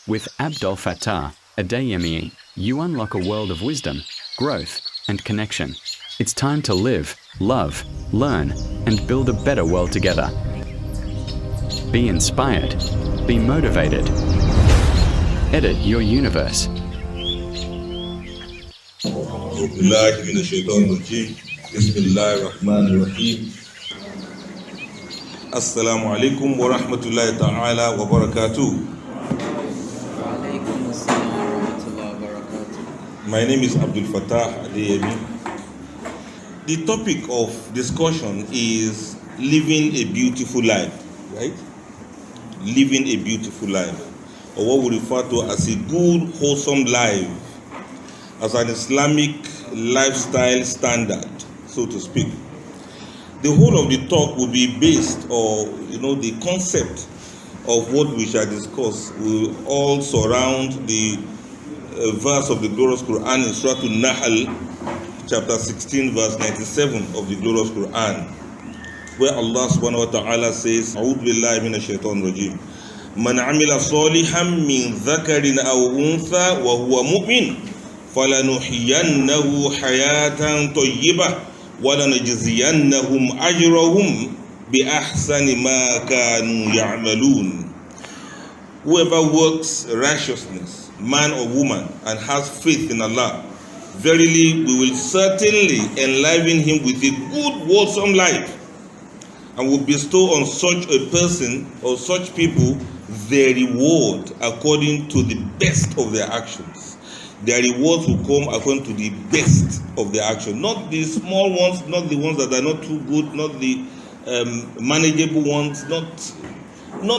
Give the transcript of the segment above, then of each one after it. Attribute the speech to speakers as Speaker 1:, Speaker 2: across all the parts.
Speaker 1: With Abdul Fattah Adeyemi, you unlock a world of wisdom, growth, and connection. It's time to live, love, learn, and build a better world together. Be inspired. Be motivated. Edit your universe.
Speaker 2: Assalamu alaikum wa rahmatullahi ta'ala wa barakatuh. My name is Abdul Fattah Adeyemi. The topic of discussion is living a beautiful life, right? Living a beautiful life, or what we refer to as a good, wholesome life, as an Islamic lifestyle standard, so to speak. The whole of the talk will be based, the concept of what we shall discuss will all surround the verse of the glorious Qur'an in Surah An-Nahl, chapter 16, verse 97 of the glorious Qur'an, where Allah subhanahu wa ta'ala says, A'udhu billahi minash shaitanir rajim. Man amila salihan min dhakarin aw untha wa huwa mu'min falanuhyiyannahu hayatan tayyibah wa lanajziyannahum ajrahum bi ahsani ma kanu ya'malun. Whoever works righteousness, man or woman, and has faith in Allah, verily we will certainly enliven him with a good, wholesome life, and will bestow on such a person or such people their reward according to the best of their actions. Their rewards will come according to the best of their actions, not the small ones, not the ones that are not too good, not the manageable ones, not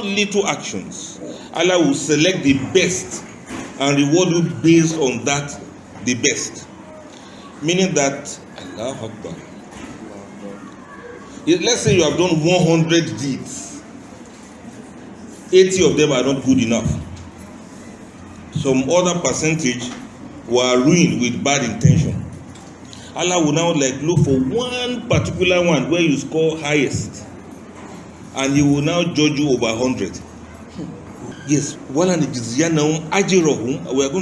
Speaker 2: little actions. Allah will select the best and reward you based on that, the best. Meaning that, Allahu Akbar. Let's say you have done 100 deeds. 80 of them are not good enough. Some other percentage were ruined with bad intention. Allah will now look for one particular one where you score highest, and He will now judge you over 100. Yes, we are going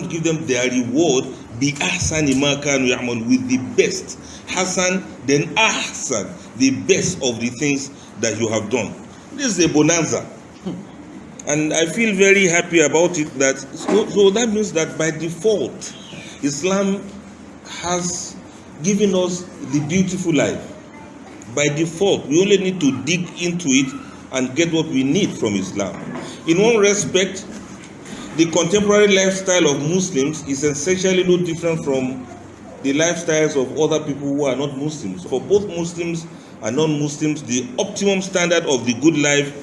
Speaker 2: to give them their reward bi ahsani ma kanu ya'malun, with the best. Hasan, then ahsan, the best of the things that you have done. This is a bonanza, and I feel very happy about it. So that means that by default, Islam has given us the beautiful life. By default, we only need to dig into it and get what we need from Islam. In one respect, the contemporary lifestyle of Muslims is essentially no different from the lifestyles of other people who are not Muslims. For both Muslims and non-Muslims, the optimum standard of the good life,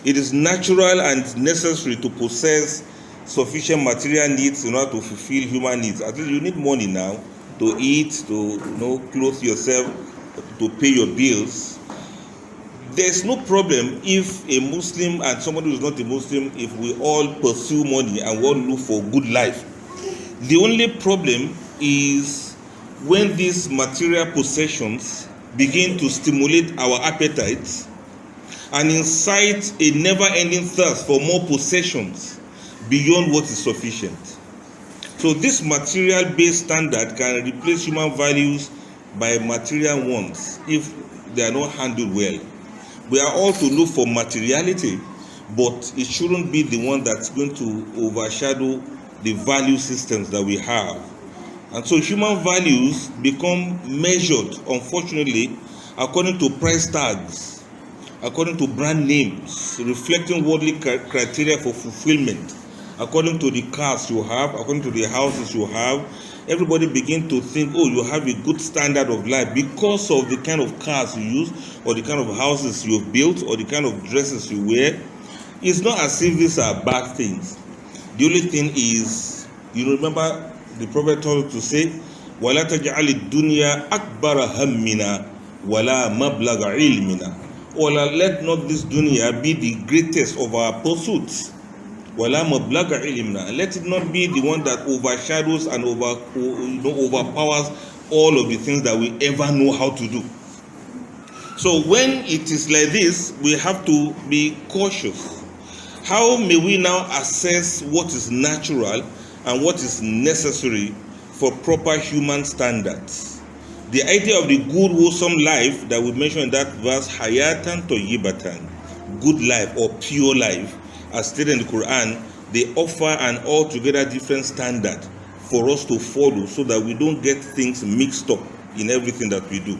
Speaker 2: it is natural and necessary to possess sufficient material needs in order to fulfill human needs. At least you need money now to eat, to clothe yourself, to pay your bills. There's no problem if a Muslim and somebody who is not a Muslim, if we all pursue money and we all look for good life. The only problem is when these material possessions begin to stimulate our appetites and incite a never-ending thirst for more possessions beyond what is sufficient. So this material-based standard can replace human values by material ones if they are not handled well. We are all to look for materiality, but it shouldn't be the one that's going to overshadow the value systems that we have. And so human values become measured, unfortunately, according to price tags, according to brand names, reflecting worldly criteria for fulfillment, according to the cars you have, according to the houses you have. Everybody begin to think, you have a good standard of life because of the kind of cars you use, or the kind of houses you've built, or the kind of dresses you wear. It's not as if these are bad things. The only thing is, remember the Prophet told us to say, وَلَا تَجْعَلِ الدُّنْيَا أَكْبَرَ هَمِّنَا وَلَا مَبْلَغَ عِلْمِنَا. Or let not this dunya be the greatest of our pursuits. وَلَا مَبْلَغَ عِلْمِنَا. Let it not be the one that overshadows and overpowers all of the things that we ever know how to do. So when it is like this, we have to be cautious. How may we now assess what is natural and what is necessary for proper human standards? The idea of the good, wholesome life that we mentioned in that verse, hayatan toyibatan, good life or pure life, as stated in the Quran, they offer an altogether different standard for us to follow so that we don't get things mixed up in everything that we do.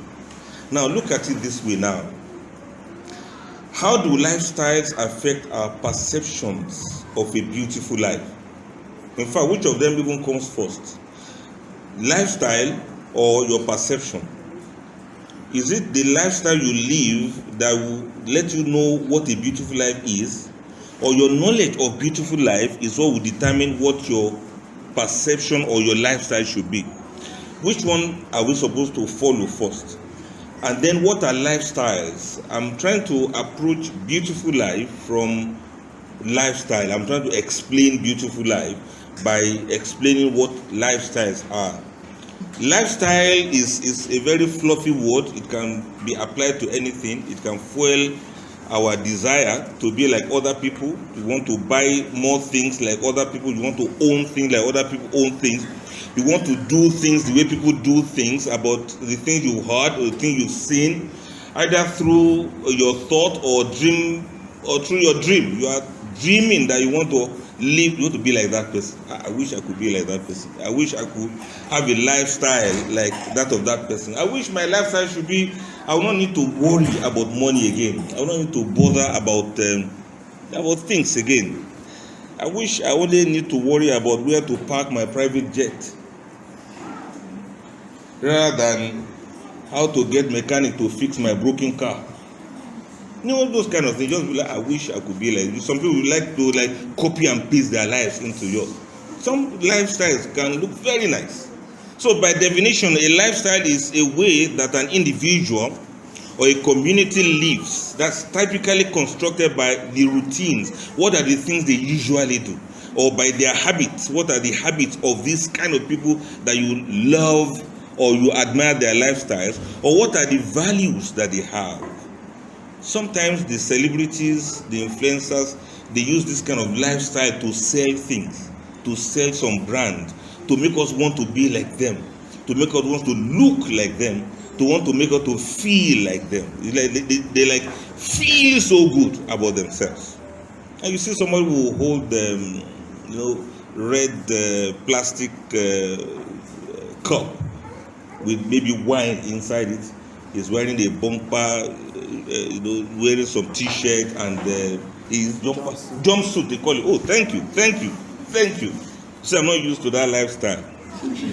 Speaker 2: Now look at it this way now. How do lifestyles affect our perceptions of a beautiful life? In fact, which of them even comes first? Lifestyle or your perception? Is it the lifestyle you live that will let you know what a beautiful life is? Or your knowledge of beautiful life is what will determine what your perception or your lifestyle should be? Which one are we supposed to follow first? And then what are lifestyles? I'm trying to approach beautiful life from lifestyle. I'm trying to explain beautiful life by explaining what lifestyles are. Lifestyle is a very fluffy word. It can be applied to anything. It can fuel our desire to be like other people. You want to buy more things like other people. You want to own things like other people own things. You want to do things the way people do things, about the things you heard or the things you've seen, either through your thought or dream or through your dream. You are dreaming that you want to live, you want to be like that person. I wish I could be like that person. I wish I could have a lifestyle like that of that person. I wish my lifestyle should be, I will not need to worry about money again. I will not need to bother about things again. I wish I only need to worry about where to park my private jet, rather than how to get mechanic to fix my broken car. You know, those kind of things. Just be like, I wish I could be like this. Some people like to copy and paste their lives into yours. Some lifestyles can look very nice. So by definition, a lifestyle is a way that an individual or a community lives that's typically constructed by the routines. What are the things they usually do? Or by their habits. What are the habits of these kind of people that you love or you admire their lifestyles? Or what are the values that they have? Sometimes the celebrities, the influencers, they use this kind of lifestyle to sell things, to sell some brand, to make us want to be like them, to make us want to look like them, to want to make us to feel like them. They feel so good about themselves. And you see somebody who will hold red plastic cup with maybe wine inside it. He's wearing a bumper, wearing some t-shirt and his jumpsuit, they call it. Oh, thank you. See, I'm not used to that lifestyle.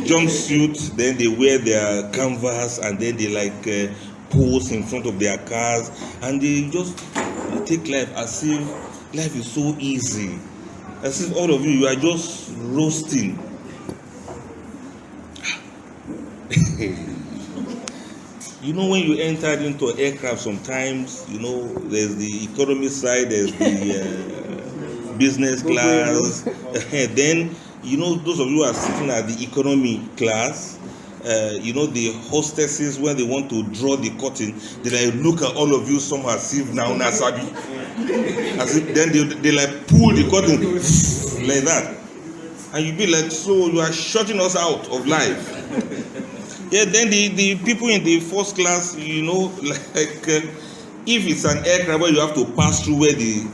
Speaker 2: Jumpsuit, then they wear their canvas and then they pose in front of their cars and they just take life as if life is so easy. As if all of you are just roasting. You know, when you entered into an aircraft sometimes, there's the economy side, there's the business class. Then, those of you who are sitting at the economy class, the hostesses, when they want to draw the curtain, they look at all of you somehow as if now Nasabi. As if then they pull the curtain like that. And you be like, so you are shutting us out of life. Yeah, then the people in the first class, if it's an aircraft where you have to pass through where they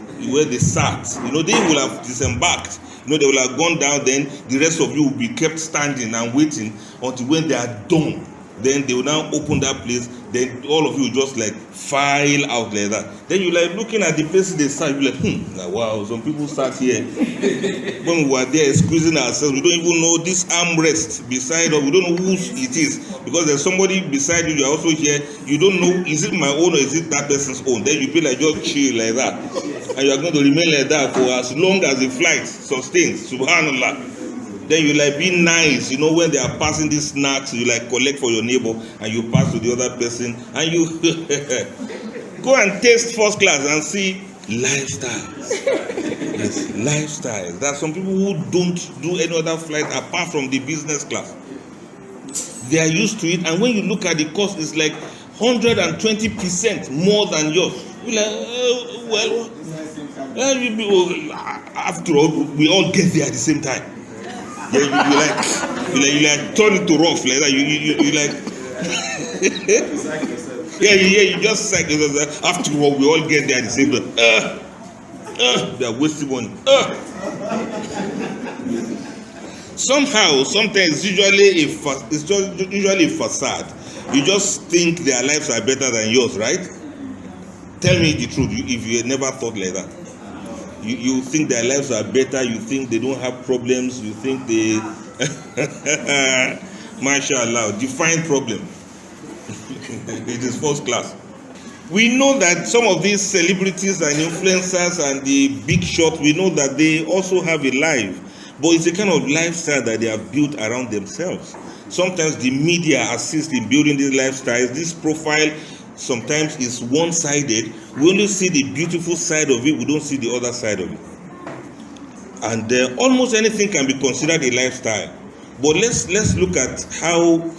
Speaker 2: sat, they will have disembarked. They will have gone down, then the rest of you will be kept standing and waiting until when they are done. Then they will now open that place, then all of you just file out like that. Then you looking at the places they sat, you wow, some people sat here. When we were there squeezing ourselves, we don't even know this armrest beside us, we don't know whose it is. Because there's somebody beside you, you're also here, you don't know, is it my own or is it that person's own? Then you feel just chill like that. And you are going to remain like that for as long as the flight sustains. Subhanallah. Then you be nice, when they are passing these snacks, you collect for your neighbor and you pass to the other person and you go and taste first class and see lifestyles. Yes, lifestyles. There are some people who don't do any other flight apart from the business class. They are used to it, and when you look at the cost, it's 120% more than yours. You're After all, we all get there at the same time. Yeah, you like turn it to rough like that. You like. Yeah, you just psych yourself. After all, we all get there at the same time. They are wasting money. Somehow, sometimes it's usually a facade. You just think their lives are better than yours, right? Tell me the truth. If you never thought like that, you think their lives are better. You think they don't have problems. You think they, mashallah, define problem. It is first class. We know that some of these celebrities and influencers and the big shots, we know that they also have a life. But it's a kind of lifestyle that they have built around themselves. Sometimes the media assists in building these lifestyles. This profile sometimes is one-sided. We only see the beautiful side of it. We don't see the other side of it. And almost anything can be considered a lifestyle. But let's look at how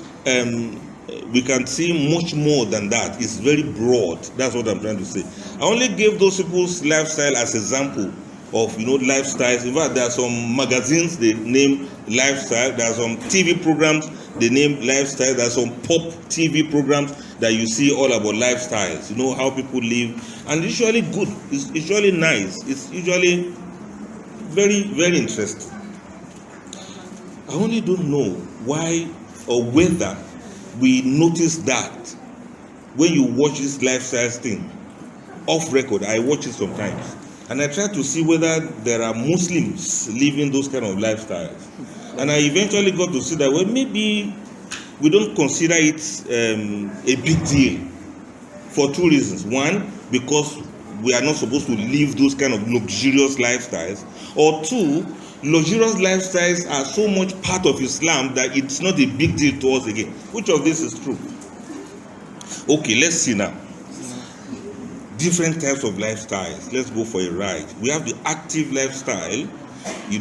Speaker 2: we can see much more than that. It's very broad. That's what I'm trying to say. I only gave those people's lifestyle as example of lifestyles. In fact, there are some magazines they name lifestyle. There are some TV programs they name lifestyle. There are some pop TV programs that you see all about lifestyles. How people live, and it's usually good. It's usually nice. It's usually very, very interesting. I only don't know why or whether we notice that when you watch this lifestyles thing off record. I watch it sometimes. And I try to see whether there are Muslims living those kind of lifestyles. And I eventually got to see that, well, maybe we don't consider it a big deal for two reasons. One, because we are not supposed to live those kind of luxurious lifestyles. Or two, luxurious lifestyles are so much part of Islam that it's not a big deal to us again. Which of this is true? Okay, let's see now. Different types of lifestyles. Let's go for a ride. We have the active lifestyle.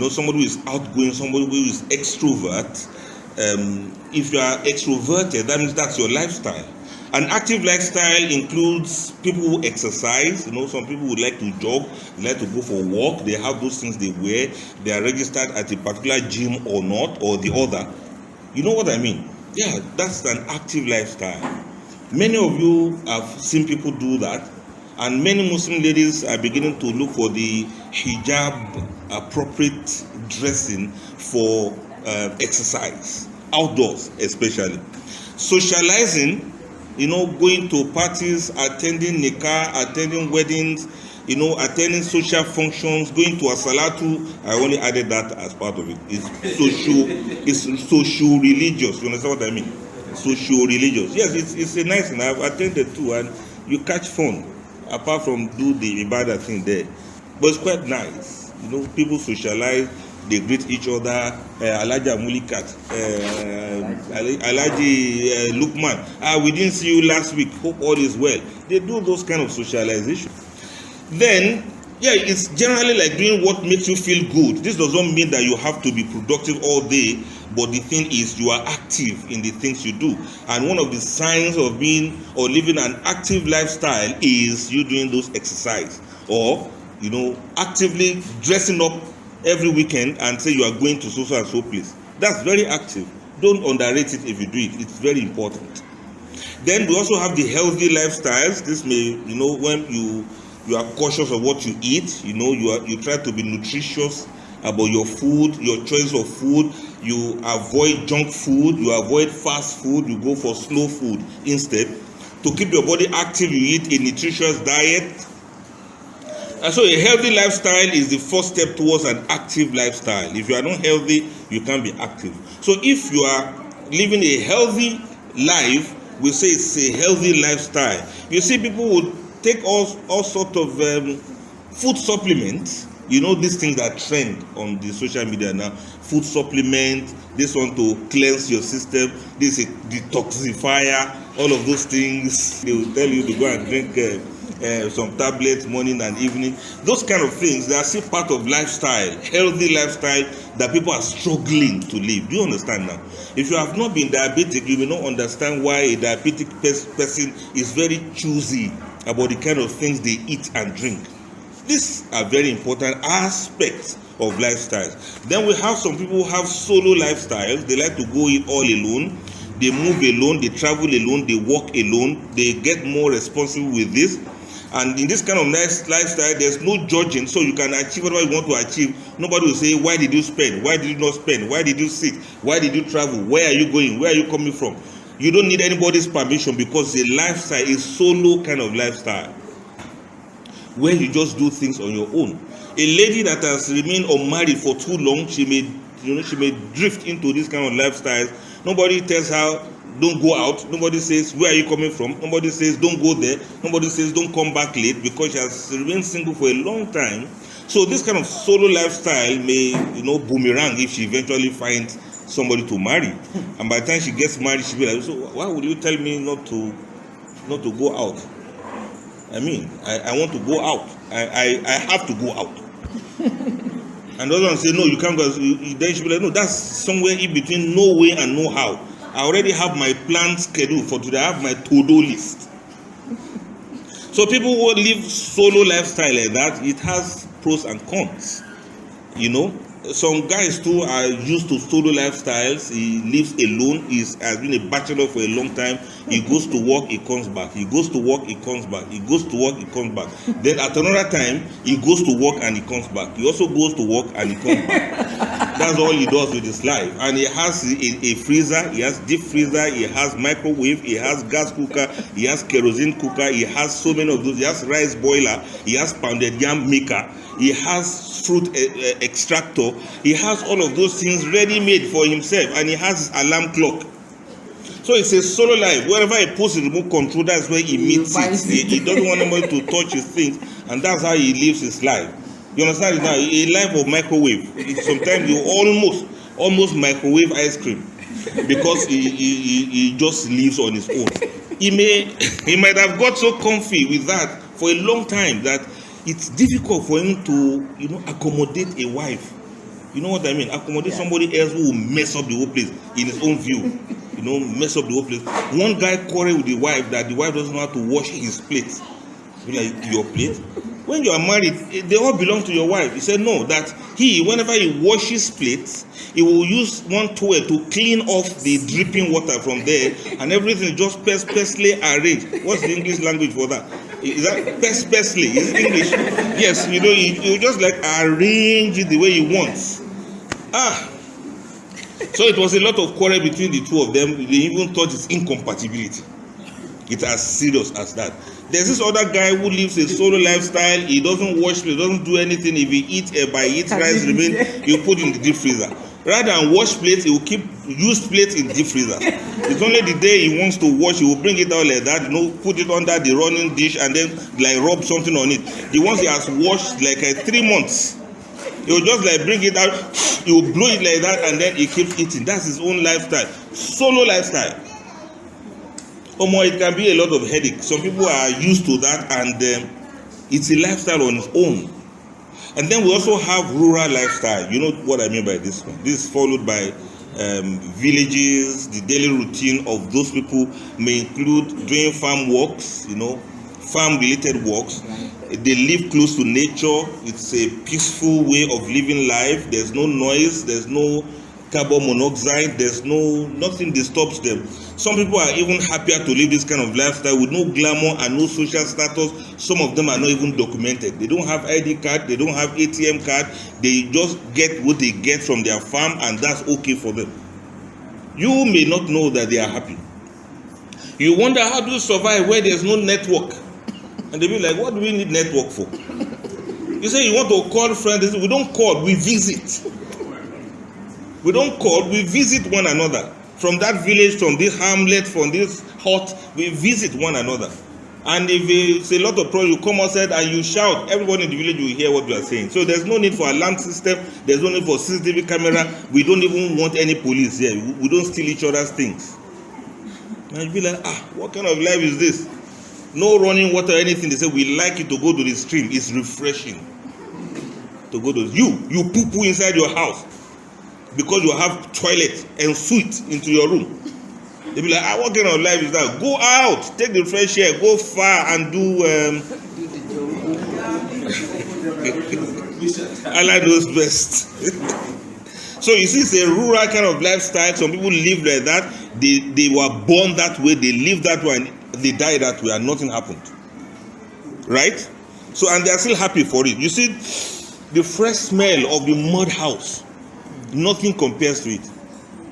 Speaker 2: Somebody who is outgoing, somebody who is extrovert. If you are extroverted, that means that's your lifestyle. An active lifestyle includes people who exercise. Some people would like to jog, they like to go for a walk. They have those things they wear. They are registered at a particular gym or not, or the other. You know what I mean? Yeah, that's an active lifestyle. Many of you have seen people do that. And many Muslim ladies are beginning to look for the hijab appropriate dressing for exercise, outdoors especially. Socializing, going to parties, attending nikah, attending weddings, attending social functions, going to a salatu. I only added that as part of it. It's social religious. You understand what I mean? Social religious. Yes, it's a nice thing. I've attended too, and you catch fun. Apart from do the ibadah thing there, but it's quite nice. People socialize, they greet each other. Alaji Amulikat, Alaji Lukman. We didn't see you last week. Hope all is well. They do those kind of socialization. Then, it's generally like doing what makes you feel good. This doesn't mean that you have to be productive all day, but the thing is you are active in the things you do. And one of the signs of being or living an active lifestyle is you doing those exercise, or actively dressing up every weekend and say you are going to so and so place. That's very active. Don't underrate it if you do it. It's very important. Then we also have the healthy lifestyles. This may, when you are cautious of what you eat, you try to be nutritious about your food, your choice of food. You avoid junk food, you avoid fast food, you go for slow food instead. To keep your body active, you eat a nutritious diet. And so a healthy lifestyle is the first step towards an active lifestyle. If you are not healthy, you can't be active. So if you are living a healthy life, we say it's a healthy lifestyle. You see, people would take all sorts of food supplements. These things that trend on the social media now. Food supplement, this one to cleanse your system, this is a detoxifier, all of those things. They will tell you to go and drink some tablets morning and evening. Those kind of things, they are still part of lifestyle, healthy lifestyle that people are struggling to live. Do you understand now? If you have not been diabetic, you may not understand why a diabetic person is very choosy about the kind of things they eat and drink. These are very important aspects of lifestyles. Then we have some people who have solo lifestyles. They like to go it all alone. They move alone, they travel alone, they walk alone, they get more responsible with this. And in this kind of nice lifestyle, there's no judging, so you can achieve whatever you want to achieve. Nobody will say, why did you spend? Why did you not spend? Why did you sit? Why did you travel? Where are you going? Where are you coming from? You don't need anybody's permission, because the lifestyle is solo kind of lifestyle, where you just do things on your own. A lady that has remained unmarried for too long, she may drift into this kind of lifestyle. Nobody tells her, don't go out. Nobody says, where are you coming from? Nobody says, don't go there. Nobody says, don't come back late, because she has remained single for a long time. So this kind of solo lifestyle may, boomerang if she eventually finds somebody to marry. And by the time she gets married, she'll be like, so why would you tell me not to go out? I mean, I want to go out. I have to go out. And the other one say, no, you can't go. Then she'll be like, no, that's somewhere in between no way and no how. I already have my planned schedule for today. I have my to-do list. So people who live solo lifestyle like that, it has pros and cons. Some guys too are used to solo lifestyles. He lives alone. He has been a bachelor for a long time. He goes to work, he comes back. He goes to work, he comes back. He goes to work, he comes back. Then at another time, he goes to work and he comes back. He also goes to work and he comes back. That's all he does with his life. And he has a freezer, he has deep freezer, he has microwave, he has gas cooker, he has kerosene cooker, he has so many of those. He has rice boiler, he has pounded yam maker, he has fruit extractor, he has all of those things ready made for himself, and he has his alarm clock. So it's a solo life. Wherever he puts the remote control, that's where he meets it. He doesn't want anybody to touch his things, and that's how he lives his life. You understand it now? A life of microwave. Sometimes you almost microwave ice cream, because he just lives on his own. He might have got so comfy with that for a long time that it's difficult for him to accommodate a wife. You know what I mean? Accommodate somebody else who will mess up the whole place in his own view. Mess up the whole place. One guy quarreled with the wife that the wife doesn't know how to wash his plate. Like, your plate? When you are married, they all belong to your wife. He said no, that whenever he washes plates, he will use one towel to clean off the dripping water from there, and everything just perfectly arranged. What's the English language for that? Is that perfectly? Is it English? Yes, he just like arrange it the way he wants. So it was a lot of quarrel between the two of them. They even thought it's incompatibility. It's as serious as that. There's this other guy who lives a solo lifestyle. He doesn't wash, he doesn't do anything. If he eats rice remain, he'll put it in the deep freezer. Rather than wash plates, he will keep used plates in deep freezer. It's only the day he wants to wash, he will bring it out like that, put it under the running dish and then like rub something on it. The ones he has washed like 3 months, he will just like bring it out, he will blow it like that, and then he keeps eating. That's his own lifestyle. Solo lifestyle. It can be a lot of headache. Some people are used to that, and it's a lifestyle on its own. And then we also have rural lifestyle. You know what I mean by this one? This is followed by villages. The daily routine of those people may include doing farm works, farm-related works. They live close to nature. It's a peaceful way of living life. There's no noise. There's no carbon monoxide. Nothing disturbs them. Some people are even happier to live this kind of lifestyle with no glamour and no social status. Some of them are not even documented. They don't have ID card. They don't have ATM card. They just get what they get from their farm, and that's okay for them. You may not know that they are happy. You wonder, how do you survive where there's no network? And they be like, what do we need network for? You say you want to call friends. We don't call, we visit. We don't call, we visit one another. From that village, from this hamlet, from this hut, we visit one another. And if it's a lot of problems, you come outside and you shout, everybody in the village will hear what you are saying. So there's no need for alarm system, there's no need for CCTV camera. We don't even want any police here. We don't steal each other's things. And you'll be like, what kind of life is this? No running water or anything. They say, we like it to go to the stream. It's refreshing. To go to you poo-poo inside your house because you have toilet and suite into your room. They'll be like, what kind of life is that? Go out, take the fresh air, go far and do Allah knows best. So you see, it's a rural kind of lifestyle. Some people live like that. They were born that way. They live that way, and they die that way, and nothing happened. Right? So, and they are still happy for it. You see, the fresh smell of the mud house, nothing compares to it.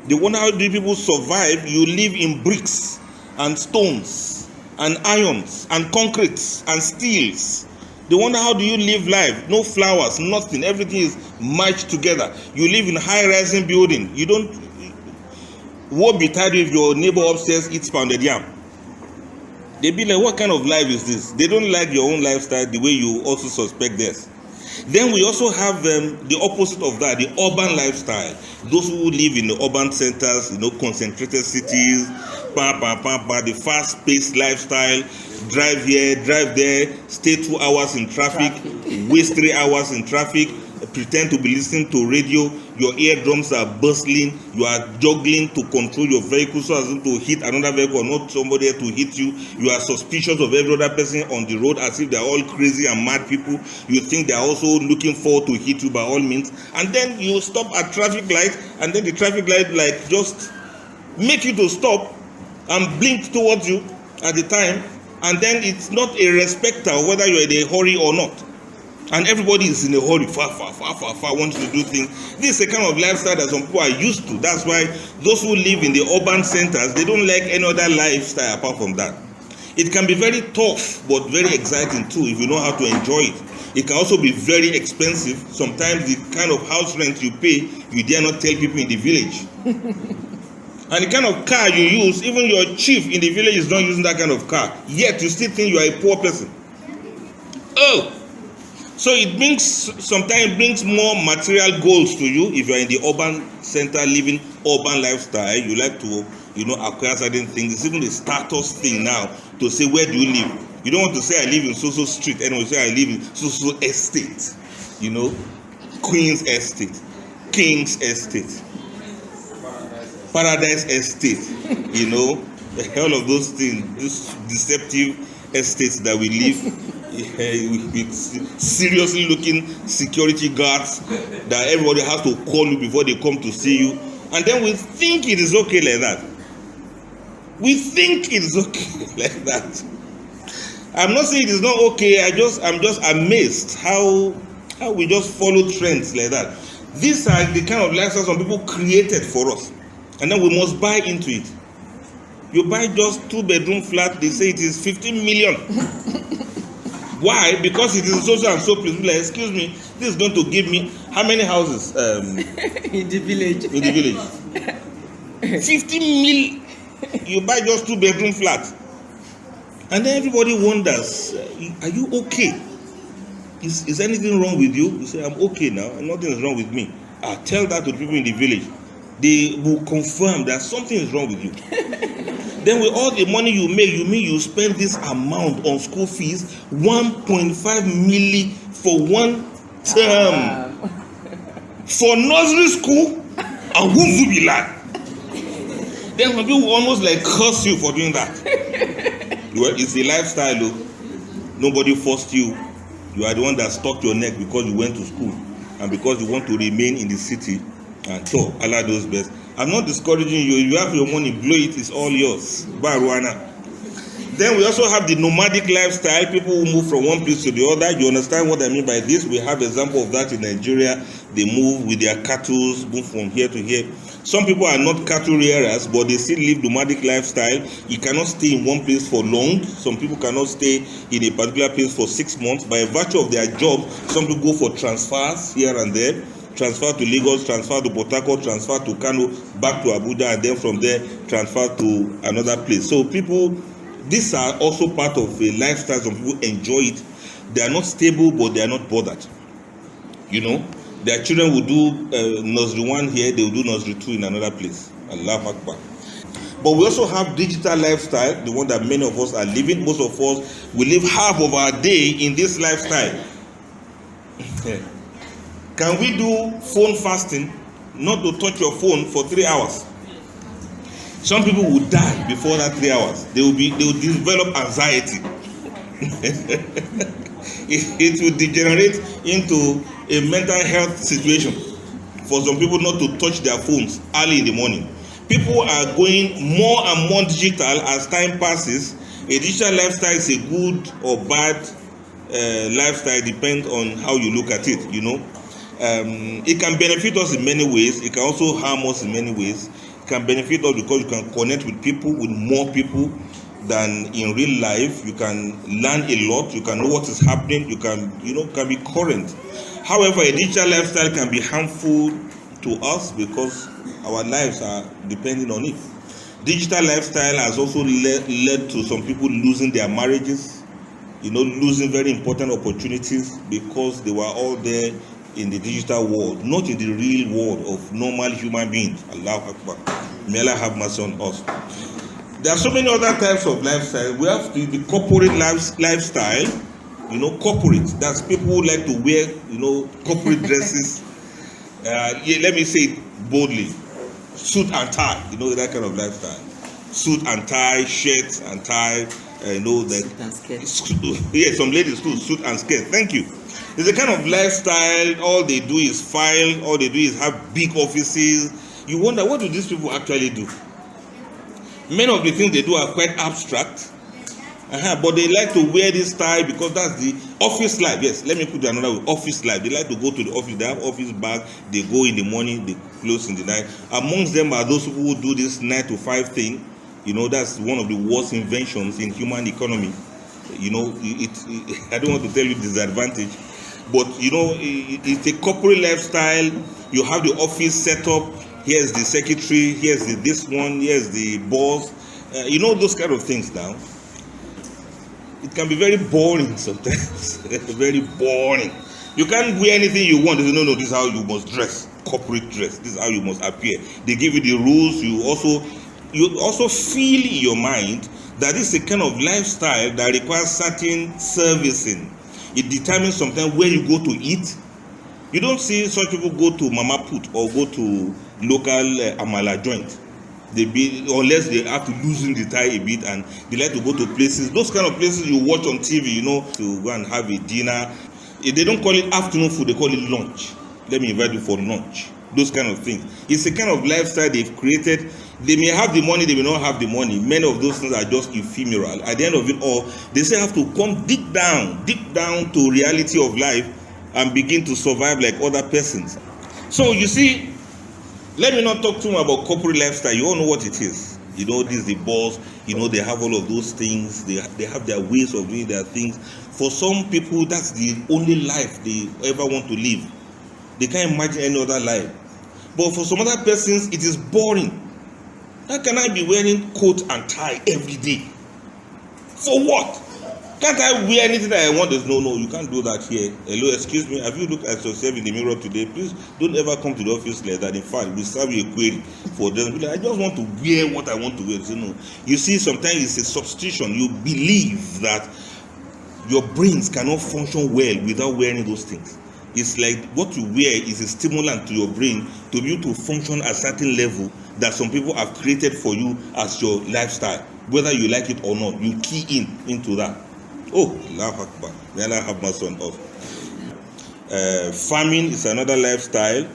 Speaker 2: They wonder how do people survive. You live in bricks and stones and irons and concretes and steels. They wonder how do you live life? No flowers, nothing. Everything is matched together. You live in high-rising building. You don't. Woe betide you if your neighbor upstairs eats pounded yam. They be like, what kind of life is this? They don't like your own lifestyle the way you also suspect theirs. Then we also have the opposite of that, the urban lifestyle. Those who live in the urban centers, concentrated cities, the fast-paced lifestyle. Drive here, drive there, stay 2 hours in traffic, waste 3 hours in traffic, pretend to be listening to radio, your eardrums are bustling, you are juggling to control your vehicle so as to hit another vehicle or not somebody else to hit you. You are suspicious of every other person on the road as if they are all crazy and mad people. You think they are also looking forward to hit you by all means. And then you stop at traffic light, and then the traffic light just make you to stop and blink towards you at the time. And then it's not a respecter of whether you're in a hurry or not. And everybody is in a hurry, far, wants to do things. This is a kind of lifestyle that some people are used to. That's why those who live in the urban centers, they don't like any other lifestyle apart from that. It can be very tough, but very exciting too, if you know how to enjoy it. It can also be very expensive. Sometimes the kind of house rent you pay, you dare not tell people in the village. And the kind of car you use, even your chief in the village is not using that kind of car. Yet you still think you are a poor person. Oh! So it sometimes brings more material goals to you if you are in the urban center living urban lifestyle. You like to, acquire certain things. It's even a status thing now to say, where do you live? You don't want to say I live in so-so street. Anyway, say I live in so-so estate. Queen's estate, King's estate, Paradise estate, all of those things, these deceptive estates that we live with seriously looking security guards that everybody has to call you before they come to see you. And then we think it is okay like that. We think it is okay like that. I'm not saying it is not okay. I'm just amazed how we just follow trends like that. These are the kind of lifestyles some people created for us. And then we must buy into it. You buy just 2-bedroom flat, they say it is 15 million. Why? Because it is so and so place. Like, excuse me, this is going to give me how many houses?
Speaker 3: In the village.
Speaker 2: In the village. 15 mil. You buy just 2-bedroom flat. And then everybody wonders, are you okay? Is anything wrong with you? You say, I'm okay now, and nothing is wrong with me. I tell that to the people in the village. They will confirm that something is wrong with you. Then with all the money you make, you spend this amount on school fees, 1.5 million for one term. For nursery school, I won't be like. Then some people almost like curse you for doing that. Well, it's a lifestyle, though. Nobody forced you. You are the one that stuck your neck because you went to school and because you want to remain in the city. And so, Allah knows best. I'm not discouraging you. If you have your money, blow it. It's all yours. Baruana. Then we also have the nomadic lifestyle. People who move from one place to the other. You understand what I mean by this? We have example of that in Nigeria. They move with their cattle, move from here to here. Some people are not cattle rearers, but they still live nomadic lifestyle. You cannot stay in one place for long. Some people cannot stay in a particular place for 6 months. By virtue of their job, some people go for transfers here and there. Transfer to Lagos, transfer to Port Harcourt, transfer to Kano, back to Abuja, and then from there, transfer to another place. So people, these are also part of a lifestyle. Some people enjoy it. They are not stable, but they are not bothered. Their children will do nursery 1 here, they will do nursery 2 in another place. Allahu Akbar. But we also have digital lifestyle, the one that many of us are living. Most of us, we live half of our day in this lifestyle. Can we do phone fasting, not to touch your phone for 3 hours? Some people will die before that 3 hours. They will develop anxiety. it will degenerate into a mental health situation for some people not to touch their phones early in the morning. People are going more and more digital as time passes. A digital lifestyle is a good or bad lifestyle, depends on how you look at it, you know. It can benefit us in many ways. It can also harm us in many ways. It can benefit us because you can connect with people, with more people than in real life. You can learn a lot. You can know what is happening. You can, can be current. However, a digital lifestyle can be harmful to us because our lives are depending on it. Digital lifestyle has also led to some people losing their marriages, losing very important opportunities because they were all there in the digital world, not in the real world of normal human beings. Allahu Akbar. May Allah have mercy on us. There are so many other types of lifestyle. We have the corporate lifestyle, corporate. That's people who like to wear, corporate dresses. Let me say it boldly. Suit and tie, that kind of lifestyle. Suit and tie, shirt and tie,
Speaker 3: Suit and skirt.
Speaker 2: Yeah, some ladies too, suit and skirt. Thank you. It's a kind of lifestyle. All they do is file. All they do is have big offices. You wonder, what do these people actually do? Many of the things they do are quite abstract. But they like to wear this tie because that's the office life. Yes, let me put it another way. Office life. They like to go to the office. They have office bag. They go in the morning. They close in the night. Amongst them are those people who do this 9 to 5 thing. That's one of the worst inventions in human economy. I don't want to tell you disadvantage, but it's a corporate lifestyle. You have the office set up. Here's the secretary. Here's this one. Here's the boss. Those kind of things now. It can be very boring sometimes. Very boring. You can't wear anything you want. They say, no, this is how you must dress. Corporate dress. This is how you must appear. They give you the rules. You also feel in your mind that this is a kind of lifestyle that requires certain servicing. It determines sometimes where you go to eat. You don't see such people go to Mama Put or go to local Amala joint. Unless they have to loosen the tie a bit, and they like to go to places, those kind of places you watch on TV, to go and have a dinner. They don't call it afternoon food, they call it lunch. Let me invite you for lunch. Those kind of things. It's a kind of lifestyle they've created. They may have the money, they may not have the money. Many of those things are just ephemeral. At the end of it all, they say have to come deep down to reality of life and begin to survive like other persons. So you see, let me not talk too much about corporate lifestyle. You all know what it is. This is the boss. They have all of those things. They have their ways of doing their things. For some people, that's the only life they ever want to live. They can't imagine any other life. But for some other persons, it is boring. How can I be wearing coat and tie every day? For what? Can't I wear anything that I want? No, you can't do that here. Hello, excuse me. Have you looked at yourself in the mirror today? Please don't ever come to the office like that. In fact, we serve you a query for them. I just want to wear what I want to wear. No. You see, sometimes it's a substitution. You believe that your brains cannot function well without wearing those things. It's like what you wear is a stimulant to your brain to be able to function at a certain level that some people have created for you as your lifestyle. Whether you like it or not, you key into that. Oh, Allahu Akbar. May Allah have mercy on us. Farming is another lifestyle.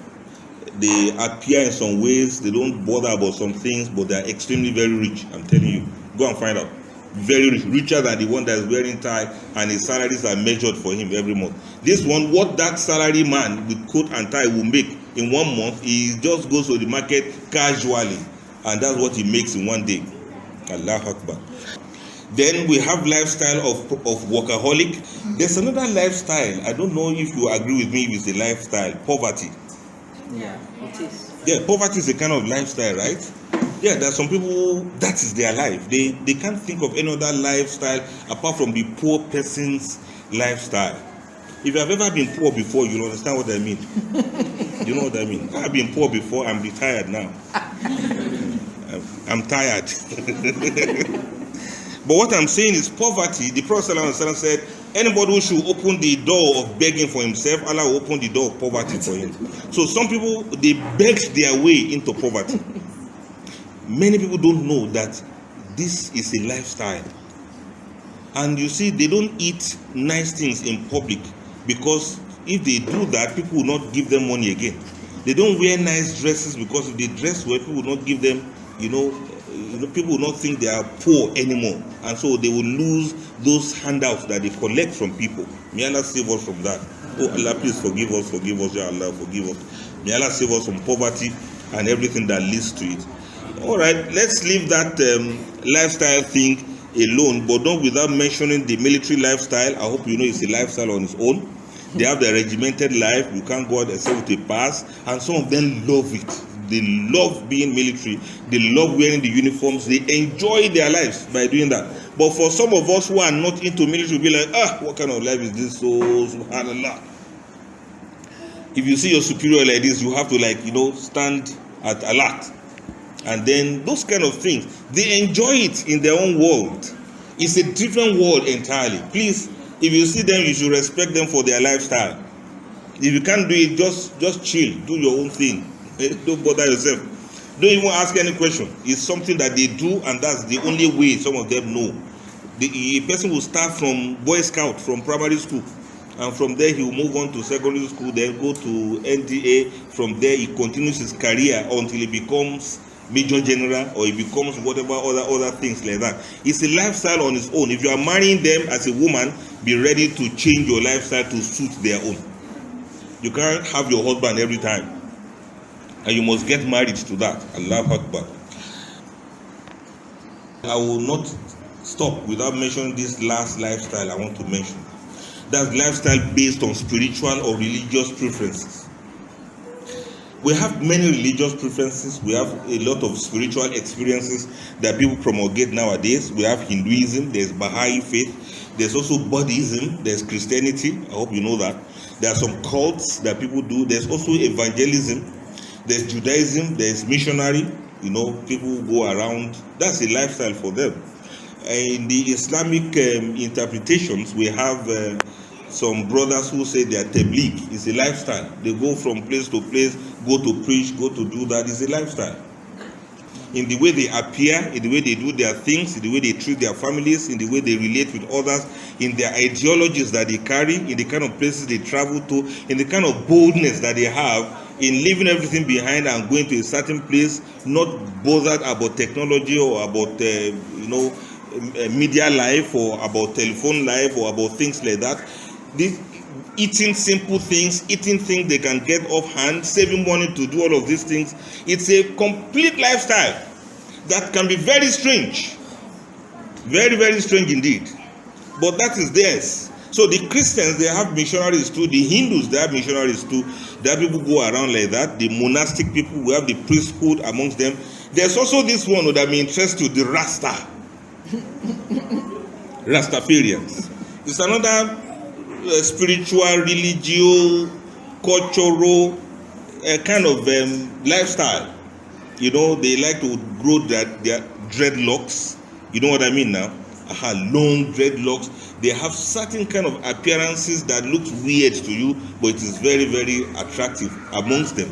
Speaker 2: They appear in some ways. They don't bother about some things, but they are extremely very rich. I'm telling you. Go and find out. Very rich. Richer than the one that is wearing tie, and his salaries are measured for him every month. This one, what that salary man with coat and tie will make in 1 month, he just goes to the market casually, and that's what he makes in 1 day. Allahu Akbar. Then we have lifestyle of workaholic. There's another lifestyle. I don't know if you agree with me if it's a lifestyle. Poverty.
Speaker 3: Yeah, it is.
Speaker 2: Yeah, poverty is a kind of lifestyle, right? Yeah, there are some people, that is their life. They can't think of any other lifestyle apart from the poor person's lifestyle. If you have ever been poor before, you'll understand what I mean. You know what I mean? I've been poor before, I'm retired now. I'm tired. But what I'm saying is poverty. The Prophet ﷺ said, anybody who should open the door of begging for himself, Allah will open the door of poverty for him. So some people, they beg their way into poverty. Many people don't know that this is a lifestyle. And you see, they don't eat nice things in public, because if they do that, people will not give them money again. They don't wear nice dresses, because if they dress well, people will not give them, people will not think they are poor anymore. And so they will lose those handouts that they collect from people. May Allah save us from that. Oh Allah, please forgive us, Ya Allah, forgive us. May Allah save us from poverty and everything that leads to it. All right, let's leave that lifestyle thing alone, but not without mentioning the military lifestyle. I hope you know it's a lifestyle on its own. They have the regimented life. You can't go out except with a pass, and some of them love it. They love being military. They love wearing the uniforms. They enjoy their lives by doing that. But for some of us who are not into military, we'll be like, what kind of life is this? So, subhanallah. If you see your superior like this, you have to stand at alert. And then those kind of things, they enjoy it in their own world. It's a different world entirely. Please, if you see them, you should respect them for their lifestyle. If you can't do it, just chill, do your own thing. Don't bother yourself. Don't even ask any question. It's something that they do, and that's the only way some of them know. A person will start from Boy Scout, from primary school, and from there he will move on to secondary school, then go to NDA. From there he continues his career until he becomes Major General, or he becomes whatever other things like that. It's a lifestyle on its own. If you are marrying them as a woman, be ready to change your lifestyle to suit their own. You can't have your husband every time, and you must get married to that. Allahu Akbar. I will not stop without mentioning this last lifestyle I want to mention. That's lifestyle based on spiritual or religious preferences. We have many religious preferences. We have a lot of spiritual experiences that people promulgate nowadays. We have Hinduism, there's Baha'i faith, there's also Buddhism, there's Christianity. I hope you know that. There are some cults that people do. There's also evangelism, there's Judaism, there's missionary. People go around. That's a lifestyle for them. In the Islamic interpretations, we have some brothers who say they are tabligh. It's a lifestyle. They go from place to place, go to preach, go to do that. It's a lifestyle. In the way they appear, in the way they do their things, in the way they treat their families, in the way they relate with others, in their ideologies that they carry, in the kind of places they travel to, in the kind of boldness that they have in leaving everything behind and going to a certain place, not bothered about technology or about media life or about telephone life or about things like that. Eating simple things, eating things they can get off hand, saving money to do all of these things. It's a complete lifestyle that can be very strange. Very, very strange indeed. But that is theirs. So the Christians, they have missionaries too. The Hindus, they have missionaries too. There are people who go around like that. The monastic people, we have the priesthood amongst them. There's also this one that may interest you, the Rastafarians. It's another spiritual, religious, cultural kind of lifestyle. They like to grow their dreadlocks. You know what I mean now? Long dreadlocks. They have certain kind of appearances that looks weird to you, but it is very, very attractive amongst them.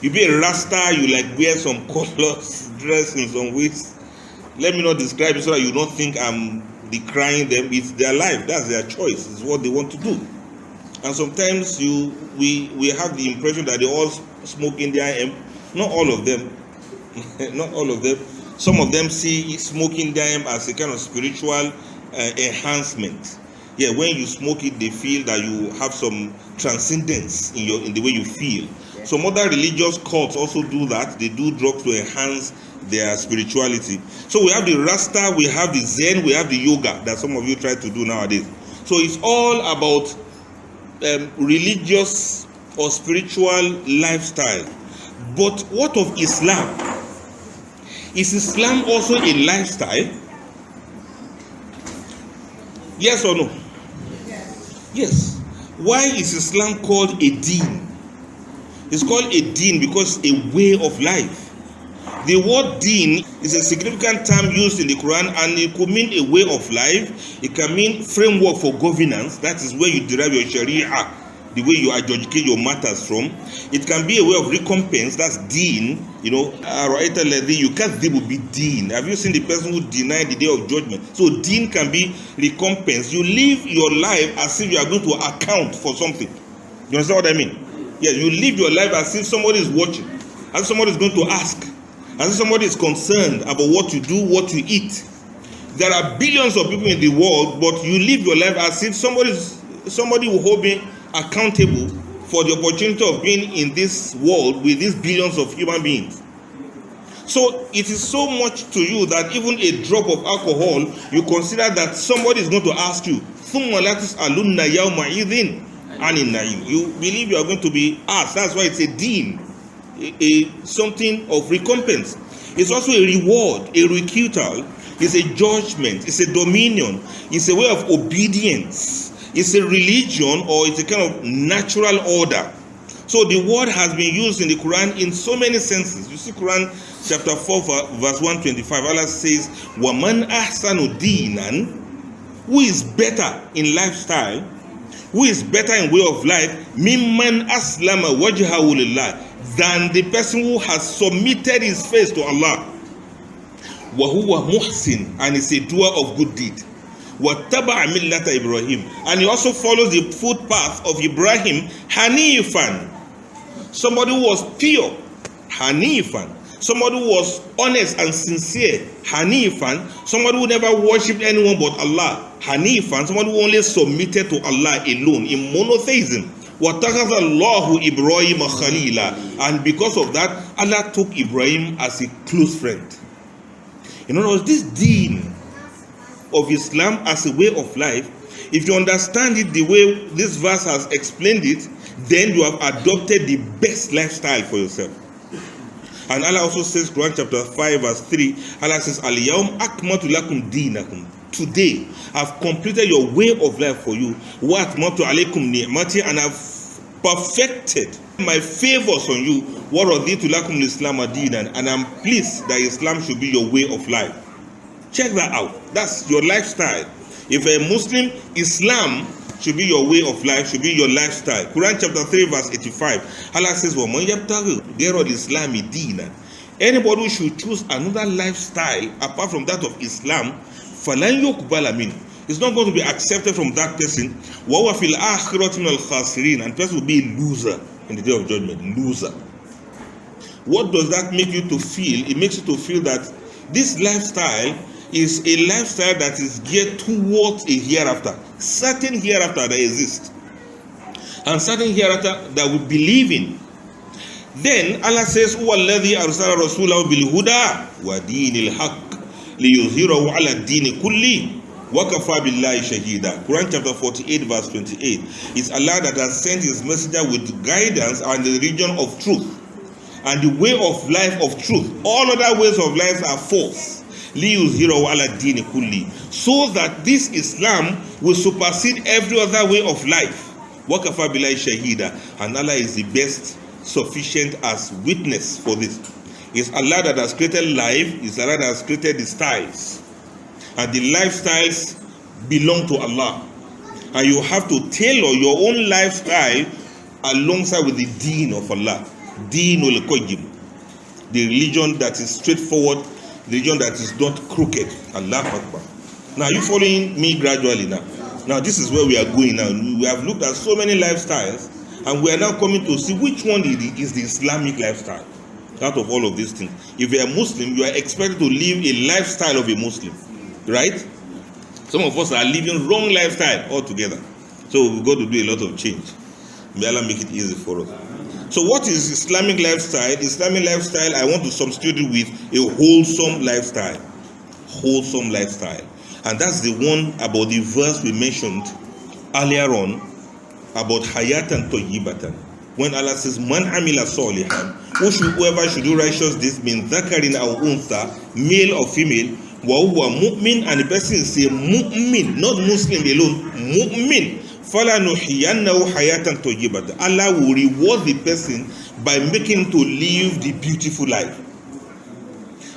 Speaker 2: You be a Rasta, you wear some colors, dress in some ways. Let me not describe it so that you don't think I'm decrying them. It's their life. That's their choice. It's what they want to do. And sometimes we have the impression that they all smoke Indian hemp. Not all of them. Not all of them. Some of them see smoking Indian hemp as a kind of spiritual enhancement. Yeah, when you smoke it, they feel that you have some transcendence in the way you feel. Yeah. Some other religious cults also do that. They do drugs to enhance their spirituality. So we have the Rasta, we have the Zen, we have the yoga that some of you try to do nowadays. So it's all about religious or spiritual lifestyle. But what of Islam? Is Islam also a lifestyle? Yes or no? Yes. Why is Islam called a deen? It's called a deen because a way of life. The word deen is a significant term used in the Quran, and it could mean a way of life. It can mean framework for governance. That is where you derive your Sharia, the way you adjudicate your matters from. It can be a way of recompense. That's deen. You know, you can't be deen. Have you seen the person who denied the day of judgment? So deen can be recompense. You live your life as if you are going to account for something. You understand what I mean? Yeah, you live your life as if somebody is watching, as if somebody is going to ask, as if somebody is concerned about what you do, what you eat. There are billions of people in the world, but you live your life as if somebody will hold me accountable for the opportunity of being in this world with these billions of human beings. So it is so much to you that even a drop of alcohol, you consider that somebody is going to ask you. You believe you are going to be asked. That's why it's a deen, something of recompense. It's also a reward, a requital. It's a judgment. It's a dominion. It's a way of obedience. It's a religion, or it's a kind of natural order. So the word has been used in the Quran in so many senses. You see Quran chapter 4 verse 125. Allah says, وَمَنْ أَحْسَنُ دِينًا, who is better in lifestyle, who is better in way of life, مِمَّنْ أَسْلَمَ وَجْهَهُ لِلَّهِ, than the person who has submitted his face to Allah. وَهُوَ مُحْسِنٌ, and is a doer of good deed. وَاتَّبَعَ مِلَّةَ Ibrahim, and he also follows the footpath of Ibrahim, Hanifan, somebody who was pure, Hanifan, somebody who was honest and sincere, Hanifan, somebody who never worshipped anyone but Allah, Hanifan, somebody who only submitted to Allah alone in monotheism. وَاتَّخَذَ اللَّهُ إِبْرَاهِيمَ خَلِيلًا, and because of that, Allah took Ibrahim as a close friend. In other words, this deen of Islam as a way of life, if you understand it the way this verse has explained it, then you have adopted the best lifestyle for yourself. And Allah also says, Quran chapter 5 verse 3, Allah says, Al-Yawm akmatu lakum dinakum, today I've completed your way of life for you. Wa atmatu alaykum ni'mati, and I've perfected my favors on you. Wa raditu lakum al-Islam dinan, and I'm pleased that Islam should be your way of life. Check that out. That's your lifestyle. If a Muslim, Islam should be your way of life, should be your lifestyle. Quran chapter 3 verse 85. Allah says, وَمَنْ يَبْتَغِي غَيْرَ الْإِسْلَامِ دِينًا, anybody who should choose another lifestyle apart from that of Islam, فَلَنْ يُقْبَلَ مِنْهُ, it's not going to be accepted from that person. وَهُوَ فِي الْآخِرَةِ مِنَ الْخَاسِرِينَ, and the person will be a loser in the day of judgment. Loser. What does that make you to feel? It makes you to feel that this lifestyle is a lifestyle that is geared towards a hereafter, certain hereafter that exists, and certain hereafter that we believe in. Then Allah says, هُوَ الَّذِي أَرْسَلَ رَسُولَهُ بِالْهُدَى وَدِينِ الْحَقِّ لِيُظْهِرَهُ عَلَى الدِّينِ كُلِّهِ وَكَفَى بِاللَّهِ شَهِيدًا. Quran chapter 48 verse 28. It's Allah that has sent his messenger with guidance and the religion of truth and the way of life of truth. All other ways of life are false. لِيُظْهِرَهُ عَلَى الدِّينِ كُلِّهِ, so that this Islam will supersede every other way of life. وَكَفَى بِاللَّهِ شَهِيدًا, and Allah is the best sufficient as witness for this. It's Allah that has created life. It's Allah that has created the styles, and the lifestyles belong to Allah, and you have to tailor your own lifestyle alongside with the deen of Allah, Deenul Qayyim, the religion that is straightforward, the religion that is not crooked. Allah Akbar. Now you following me gradually now. Now this is where we are going now. We have looked at so many lifestyles, and we are now coming to see which one is the Islamic lifestyle out of all of these things. If you are a Muslim, you are expected to live a lifestyle of a Muslim, right? Some of us are living wrong lifestyle altogether, so we've got to do a lot of change. May Allah make it easy for us. So what is Islamic lifestyle? Islamic lifestyle, I want to substitute it with a wholesome lifestyle. Wholesome lifestyle. And that's the one about the verse we mentioned earlier on about hayatan tayyibatan. When Allah says, Man amila solihan, whoever should do righteous deeds, min dhakarin aw untha, male or female, wa huwa mu'min, and the person is a mu'min, not Muslim alone, mu'min. فَلَنُحْيَنَّهُ حَيَاتًا طَيِّبَةً, Allah will reward the person by making him to live the beautiful life.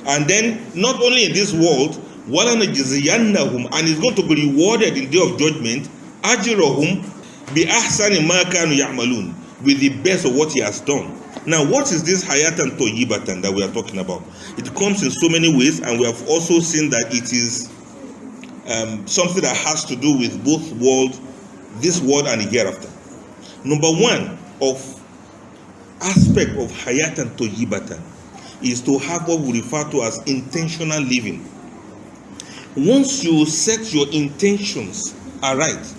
Speaker 2: And then, not only in this world, وَلَنَجْزِيَنَّهُمْ, and he's going to be rewarded in the day of judgment, أَجْرَهُمْ, bi ahsani ma kanu ya'malun, with the best of what he has done. Now, what is this hayatan toyibatan that we are talking about? It comes in so many ways, and we have also seen that it is something that has to do with both world, this world and the hereafter. Number one of aspect of hayatan toyibatan is to have what we refer to as intentional living. Once you set your intentions aright,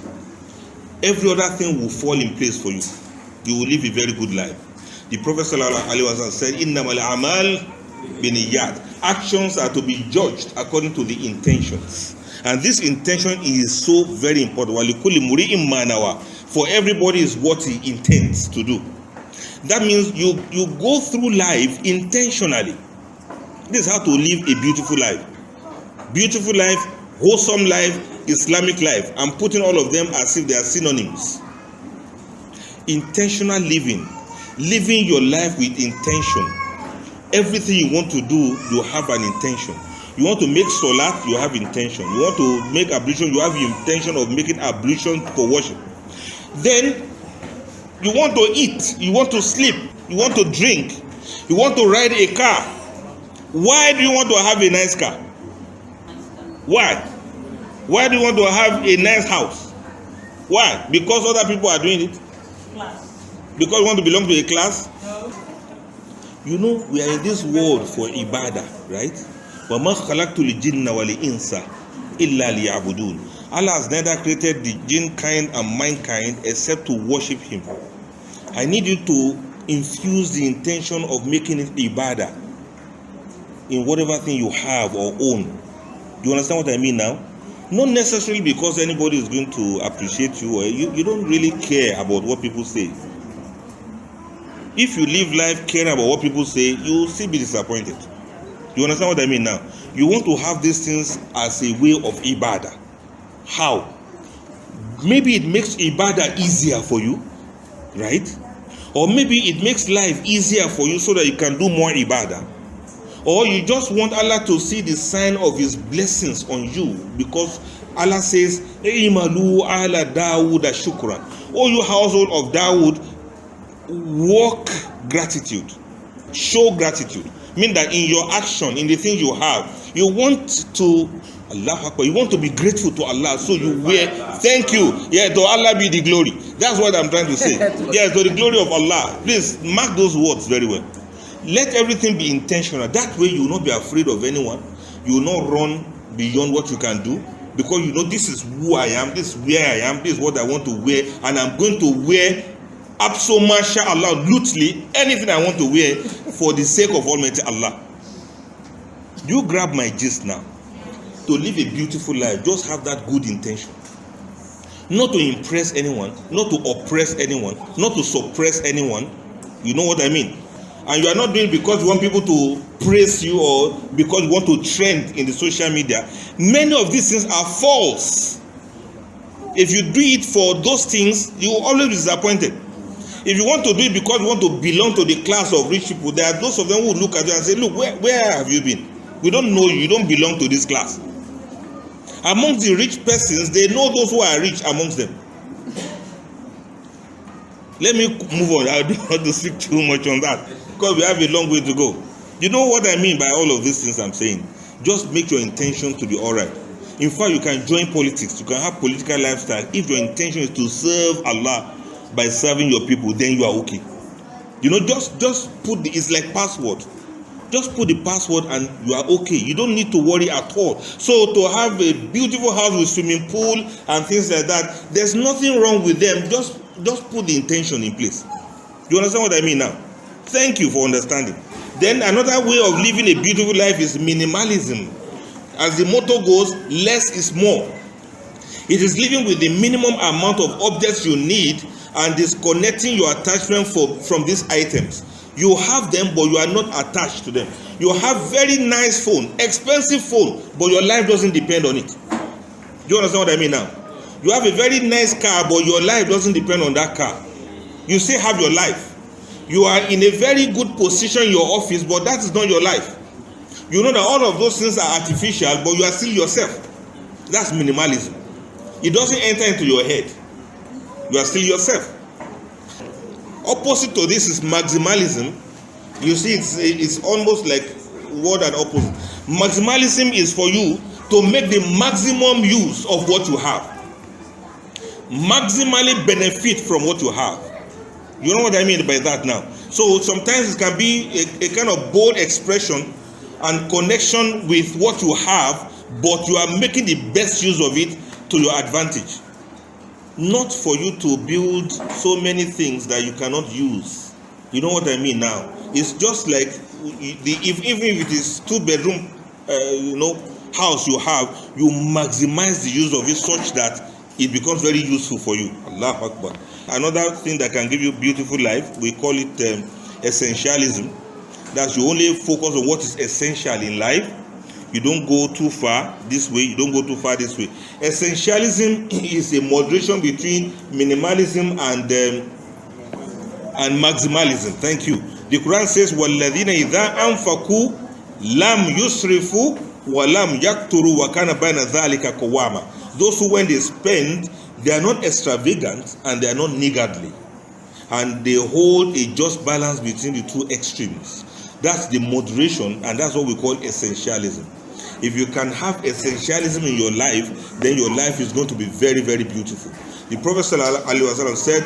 Speaker 2: every other thing will fall in place for you. You will live a very good life. The Prophet ﷺ said, "Innamal a'mal binniyat." Actions are to be judged according to the intentions, and this intention is so very important. وَلِكُلِّ مُرِئٍ مَا نَوَى. For everybody is what he intends to do. That means you go through life intentionally. This is how to live a beautiful life. Beautiful life, wholesome life, Islamic life. I'm putting all of them as if they are synonyms. Intentional living. Living your life with intention. Everything you want to do, you have an intention. You want to make salat, you have intention. You want to make ablution, you have the intention of making ablution for worship. Then you want to eat, you want to sleep, you want to drink, you want to ride a car. Why do you want to have a nice car? Why? Why do you want to have a nice house? Why? Because other people are doing it?
Speaker 4: Class.
Speaker 2: Because you want to belong to a class?
Speaker 4: No.
Speaker 2: You know, we are in this world for ibadah, right? وَمَا خَلَقْتُ الْجِنَّ وَالْإِنسَ إِلَّا لِيَعْبُدُونَ. Allah has neither created the jinn kind and mankind except to worship him. I need you to infuse the intention of making it ibadah in whatever thing you have or own. Do you understand what I mean now? Not necessarily because anybody is going to appreciate you, or you don't really care about what people say. If you live life caring about what people say, you will still be disappointed. You understand what I mean now? You want to have these things as a way of ibadah. How? Maybe it makes ibadah easier for you, right? Or maybe it makes life easier for you so that you can do more ibadah. Or you just want Allah to see the sign of his blessings on you, because Allah says, "Imalu ala Dawood shukran." O you household of Dawood, work gratitude, show gratitude. Mean that in your action, in the things you have, you want to Allah Akbar, you want to be grateful to Allah, so you wear thank you. Yeah, to Allah be the glory. That's what I'm trying to say. Yes, to the glory of Allah. Please mark those words very well. Let everything be intentional. That way you will not be afraid of anyone. You will not run beyond what you can do, because you know this is who I am, this is where I am, this is what I want to wear, and I'm going to wear mashallah, loosely anything I want to wear for the sake of Almighty Allah. You grab my gist now. To live a beautiful life, just have that good intention. Not to impress anyone, not to oppress anyone, not to suppress anyone. You know what I mean? And you are not doing it because you want people to praise you or because you want to trend in the social media. Many of these things are false. If you do it for those things, you will always be disappointed. If you want to do it because you want to belong to the class of rich people, there are those of them who look at you and say, "Look, where have you been? We don't know you. You don't belong to this class." Amongst the rich persons, they know those who are rich amongst them. Let me move on. I don't want to speak too much on that because we have a long way to go. You know what I mean by all of these things I'm saying? Just make your intention to be all right. In fact, you can join politics. You can have political lifestyle. If your intention is to serve Allah by serving your people, then you are okay. You know, just put it's like password. Just put the password and you are okay. You don't need to worry at all. So to have a beautiful house with swimming pool and things like that, there's nothing wrong with them. Just put the intention in place. You understand what I mean now? Thank you for understanding. Then another way of living a beautiful life is minimalism. As the motto goes, less is more. It is living with the minimum amount of objects you need and disconnecting your attachment from these items. You have them, but you are not attached to them. You have very nice phone, expensive phone, but your life doesn't depend on it. Do you understand what I mean now? You have a very nice car, but your life doesn't depend on that car. You still have your life. You are in a very good position in your office, but that is not your life. You know that all of those things are artificial, but you are still yourself. That's minimalism. It doesn't enter into your head. You are still yourself. Opposite to this is maximalism. You see, it's almost like word and opposite. Maximalism is for you to make the maximum use of what you have. Maximally benefit from what you have. You know what I mean by that now? So sometimes it can be a kind of bold expression and connection with what you have, but you are making the best use of it to your advantage. Not for you to build so many things that you cannot use. You know what I mean now? It's just like even if it is 2-bedroom house you have, you maximize the use of it such that it becomes very useful for you. Allahu Akbar. Another thing that can give you beautiful life, we call it essentialism. That's you only focus on what is essential in life. You don't go too far this way, you don't go too far this way. Essentialism is a moderation between minimalism and maximalism. Thank you. The Quran says, وَالَّذِينَ إِذَا أَنفَقُوا لَمْ يُسْرِفُوا وَلَمْ يَقْتُرُوا وَكَانَ بَيْنَ ذَلِكَ قَوَامًا. Those who, when they spend, they are not extravagant and they are not niggardly. And they hold a just balance between the two extremes. That's the moderation, and that's what we call essentialism. If you can have essentialism in your life, then your life is going to be very, very beautiful. The Prophet ﷺ said,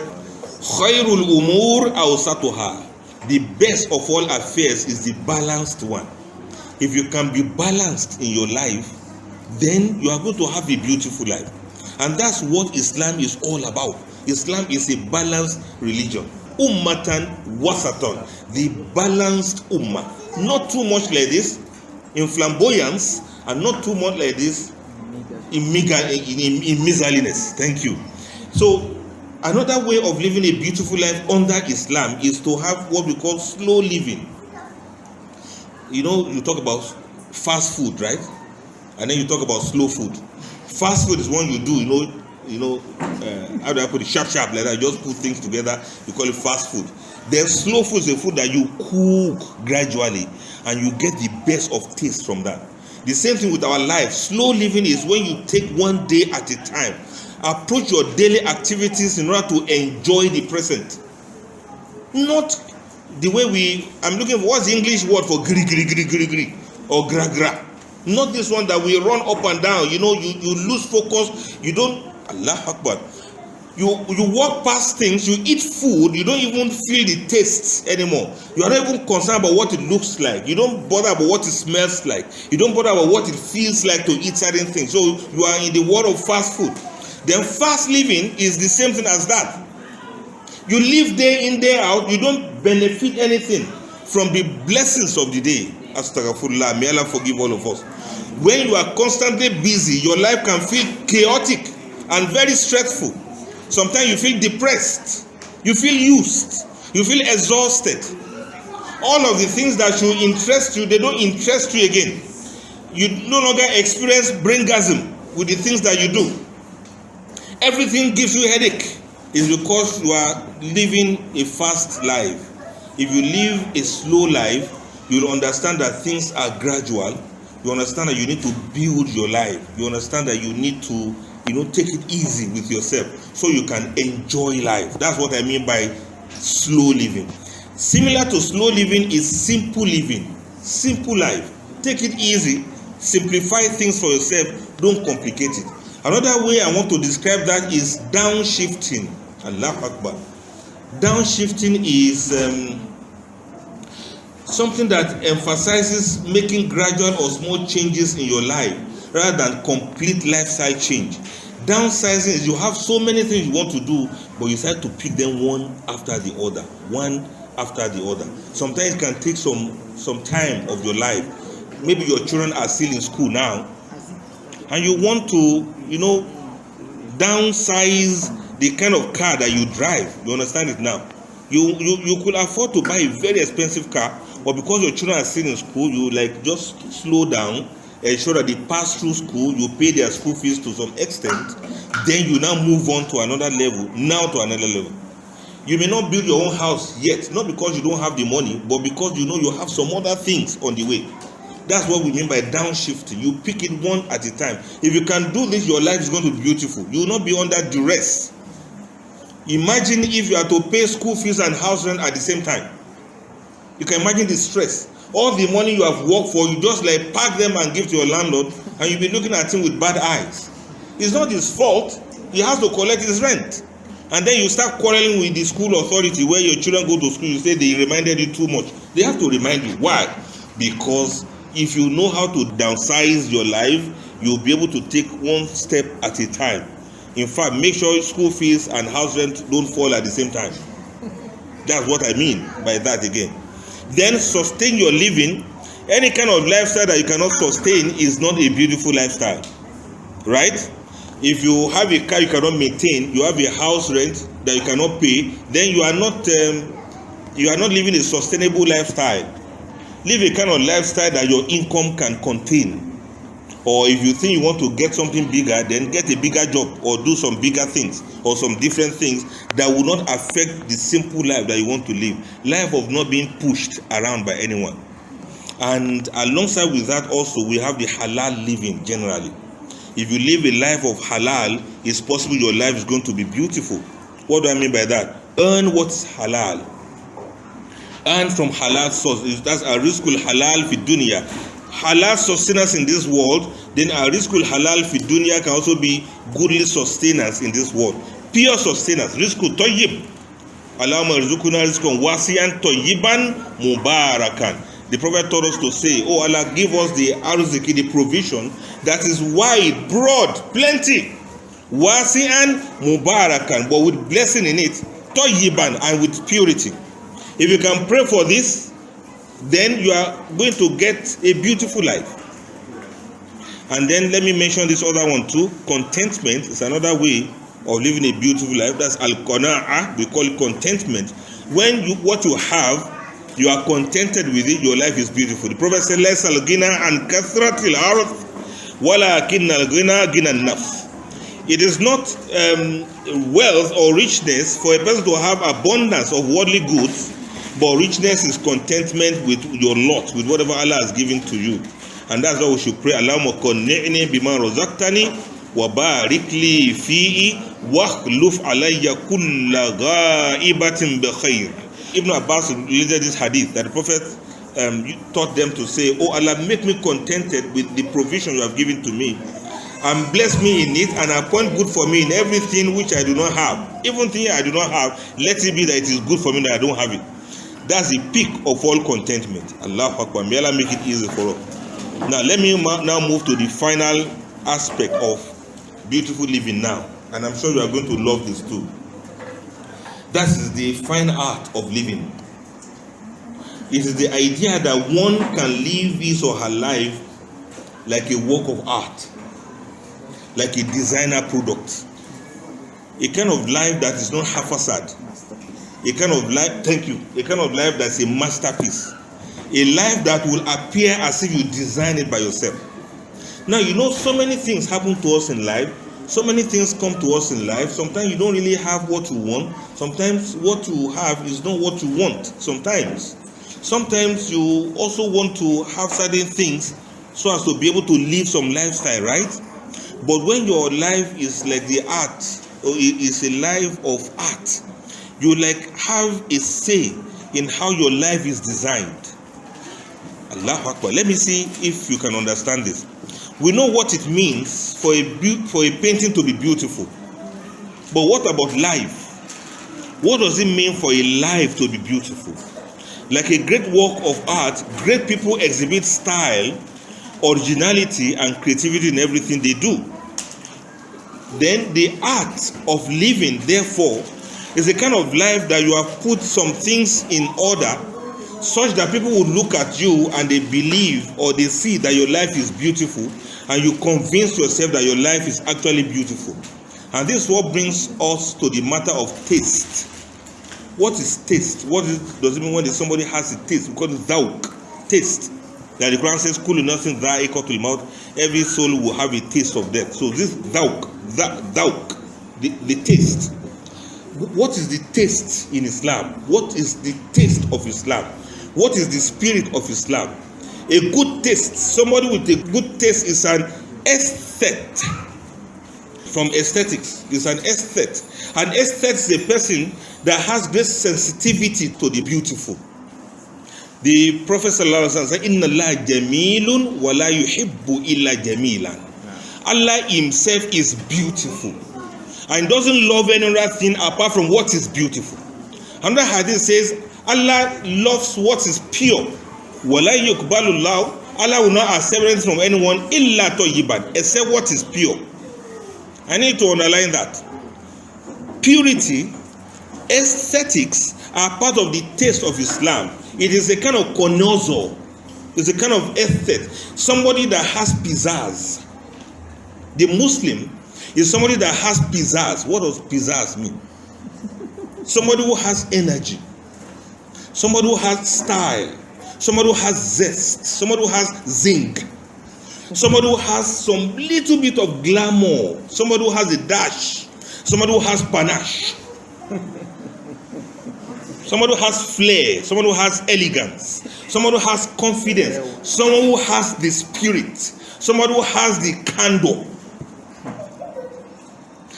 Speaker 2: Khairul umur awsatuha. The best of all affairs is the balanced one. If you can be balanced in your life, then you are going to have a beautiful life. And that's what Islam is all about. Islam is a balanced religion. Ummatan wasatan, the balanced ummah. Not too much like this in flamboyance, and not too much like this in miserliness. Thank you. So another way of living a beautiful life under Islam is to have what we call slow living. You know, you talk about fast food, right? And then you talk about slow food. Fast food is one you do, how do I put it? Sharp like that. You just put things together. You call it fast food. Then slow food is a food that you cook gradually, and you get the best of taste from that. The same thing with our life. Slow living is when you take one day at a time. Approach your daily activities in order to enjoy the present. Not the way I'm looking for, what's the English word for gri or gra. Not this one that we run up and down. You lose focus. You don't, Allah Akbar. You walk past things, you eat food, you don't even feel the tastes anymore. You are not even concerned about what it looks like. You don't bother about what it smells like. You don't bother about what it feels like to eat certain things. So you are in the world of fast food. Then fast living is the same thing as that. You live day in, day out. You don't benefit anything from the blessings of the day. Astaghfirullah, may Allah forgive all of us. When you are constantly busy, your life can feel chaotic and very stressful. Sometimes you feel depressed, you feel used, you feel exhausted. All of the things that should interest you, they don't interest you again. You no longer experience braingasm with the things that you do. Everything gives you headache. It's because you are living a fast life. If you live a slow life, you'll understand that things are gradual. You understand that you need to build your life. You understand that you need to take it easy with yourself so you can enjoy life. That's what I mean by slow living. Similar to slow living is simple living. Simple life. Take it easy. Simplify things for yourself. Don't complicate it. Another way I want to describe that is downshifting. Allahu Akbar. Downshifting is something that emphasizes making gradual or small changes in your life rather than complete lifestyle change. Downsizing is you have so many things you want to do, but you decide to pick them one after the other. Sometimes it can take some time of your life. Maybe your children are still in school now, and you want to, downsize the kind of car that you drive. You understand it now? You could afford to buy a very expensive car, but because your children are still in school, you just slow down. Ensure that they pass through school, you pay their school fees to some extent, then you now move on to another level, You may not build your own house yet, not because you don't have the money, but because you have some other things on the way. That's what we mean by downshifting. You pick it one at a time. If you can do this, your life is going to be beautiful. You will not be under duress. Imagine if you are to pay school fees and house rent at the same time. You can imagine the stress. All the money you have worked for, you just like pack them and give to your landlord, and you'll be looking at him with bad eyes. It's not his fault. He has to collect his rent. And then you start quarreling with the school authority where your children go to school. You say they reminded you too much. They have to remind you. Why? Because if you know how to downsize your life, you'll be able to take one step at a time. In fact, make sure school fees and house rent don't fall at the same time. That's what I mean by that again. Then sustain your living. Any kind of lifestyle that you cannot sustain is not a beautiful lifestyle. Right? If you have a car you cannot maintain, you have a house rent that you cannot pay, then you are not living a sustainable lifestyle. Live a kind of lifestyle that your income can contain. Or if you think you want to get something bigger, then get a bigger job or do some bigger things or some different things that will not affect the simple life that you want to live. Life of not being pushed around by anyone. And alongside with that also, we have the halal living generally. If you live a life of halal, it's possible your life is going to be beautiful. What do I mean by that? Earn what's halal. Earn from halal source. That's a rizqul halal fi dunya. Halal sustenance in this world, then a rizqul halal fi dunya can also be goodly sustenance in this world. Pure sustenance. Rizqul tayyib. Allahumma rizquna rizqan wasi'an tayyiban mubarakan. The Prophet taught us to say, oh Allah, give us the arziki, the provision that is wide, broad, plenty. Wasi'an mubarakan, but with blessing in it. Tayyiban, and with purity. If you can pray for this, then you are going to get a beautiful life. And then let me mention this other one too. Contentment is another way of living a beautiful life. That's al-qana'ah. We call it contentment. When what you have, you are contented with it, your life is beautiful. The Prophet said, "Laisa al-ghina an kathratil arth, walakinna al-ghina ghina an-nafs." It is not wealth or richness for a person to have abundance of worldly goods, but richness is contentment with your lot, with whatever Allah has given to you. And that's why we should pray, Allahumma qanni'ni bima razaqtani wa barik li fihi wa akhlif alayya kulla ghaibatin bi khair. Ibn Abbas related this hadith that the Prophet taught them to say, oh Allah, make me contented with the provision you have given to me, and bless me in it, and appoint good for me in everything which I do not have. Even thing I do not have, let it be that it is good for me that I don't have it. That's the peak of all contentment. Allahu Akbar. May Allah make it easy for us. Now let me now move to the final aspect of beautiful living now, and I'm sure you are going to love this too. That is the fine art of living. It is the idea that one can live his or her life like a work of art, like a designer product, a kind of life that is not haphazard, a kind of life, a kind of life that's a masterpiece, a life that will appear as if you design it by yourself. Now, you know, so many things happen to us in life. So many things come to us in life. Sometimes you don't really have what you want. Sometimes what you have is not what you want. Sometimes you also want to have certain things so as to be able to live some lifestyle, right? But when your life is like the art, or it is a life of art, you like have a say in how your life is designed. Allahu Akbar. Let me see if you can understand this. We know what it means for a painting to be beautiful. But what about life? What does it mean for a life to be beautiful? Like a great work of art, great people exhibit style, originality, and creativity in everything they do. Then the art of living, therefore, is a kind of life that you have put some things in order such that people would look at you and they believe or they see that your life is beautiful, and you convince yourself that your life is actually beautiful. And this is what brings us to the matter of taste. What is taste? Does it mean when somebody has a taste? We call it zawq, taste. That the Quran says, "Kullu nafsin dha'iqatul maut." Every soul will have a taste of death. So this zawq, the taste. What is the taste in Islam? What is the taste of Islam? What is the spirit of Islam? A good taste, somebody with a good taste is an aesthete. from aesthetics. Is an aesthete. An aesthete is a person that has great sensitivity to the beautiful. The Prophet sallallahu alaihi wasallam said, "Inna Allah jamilun wa la yuhibbu illa jamilan." Allah himself is beautiful and doesn't love any other thing apart from what is beautiful. Another hadith says, Allah loves what is pure. Wa la yuqbalu Allah. Allah will not accept anything from anyone illa tayyiban, except what is pure. I need to underline that. Purity, aesthetics are part of the taste of Islam. It is a kind of connoisseur. It's a kind of aesthete. Somebody that has pizzazz. The Muslim is somebody that has pizzazz. What does pizzazz mean? Somebody who has energy. Somebody who has style. Somebody who has zest. Somebody who has zinc. Somebody who has some little bit of glamour. Somebody who has a dash. Somebody who has panache. Somebody who has flair. Somebody who has elegance. Somebody who has confidence. Someone who has the spirit. Somebody who has the candor.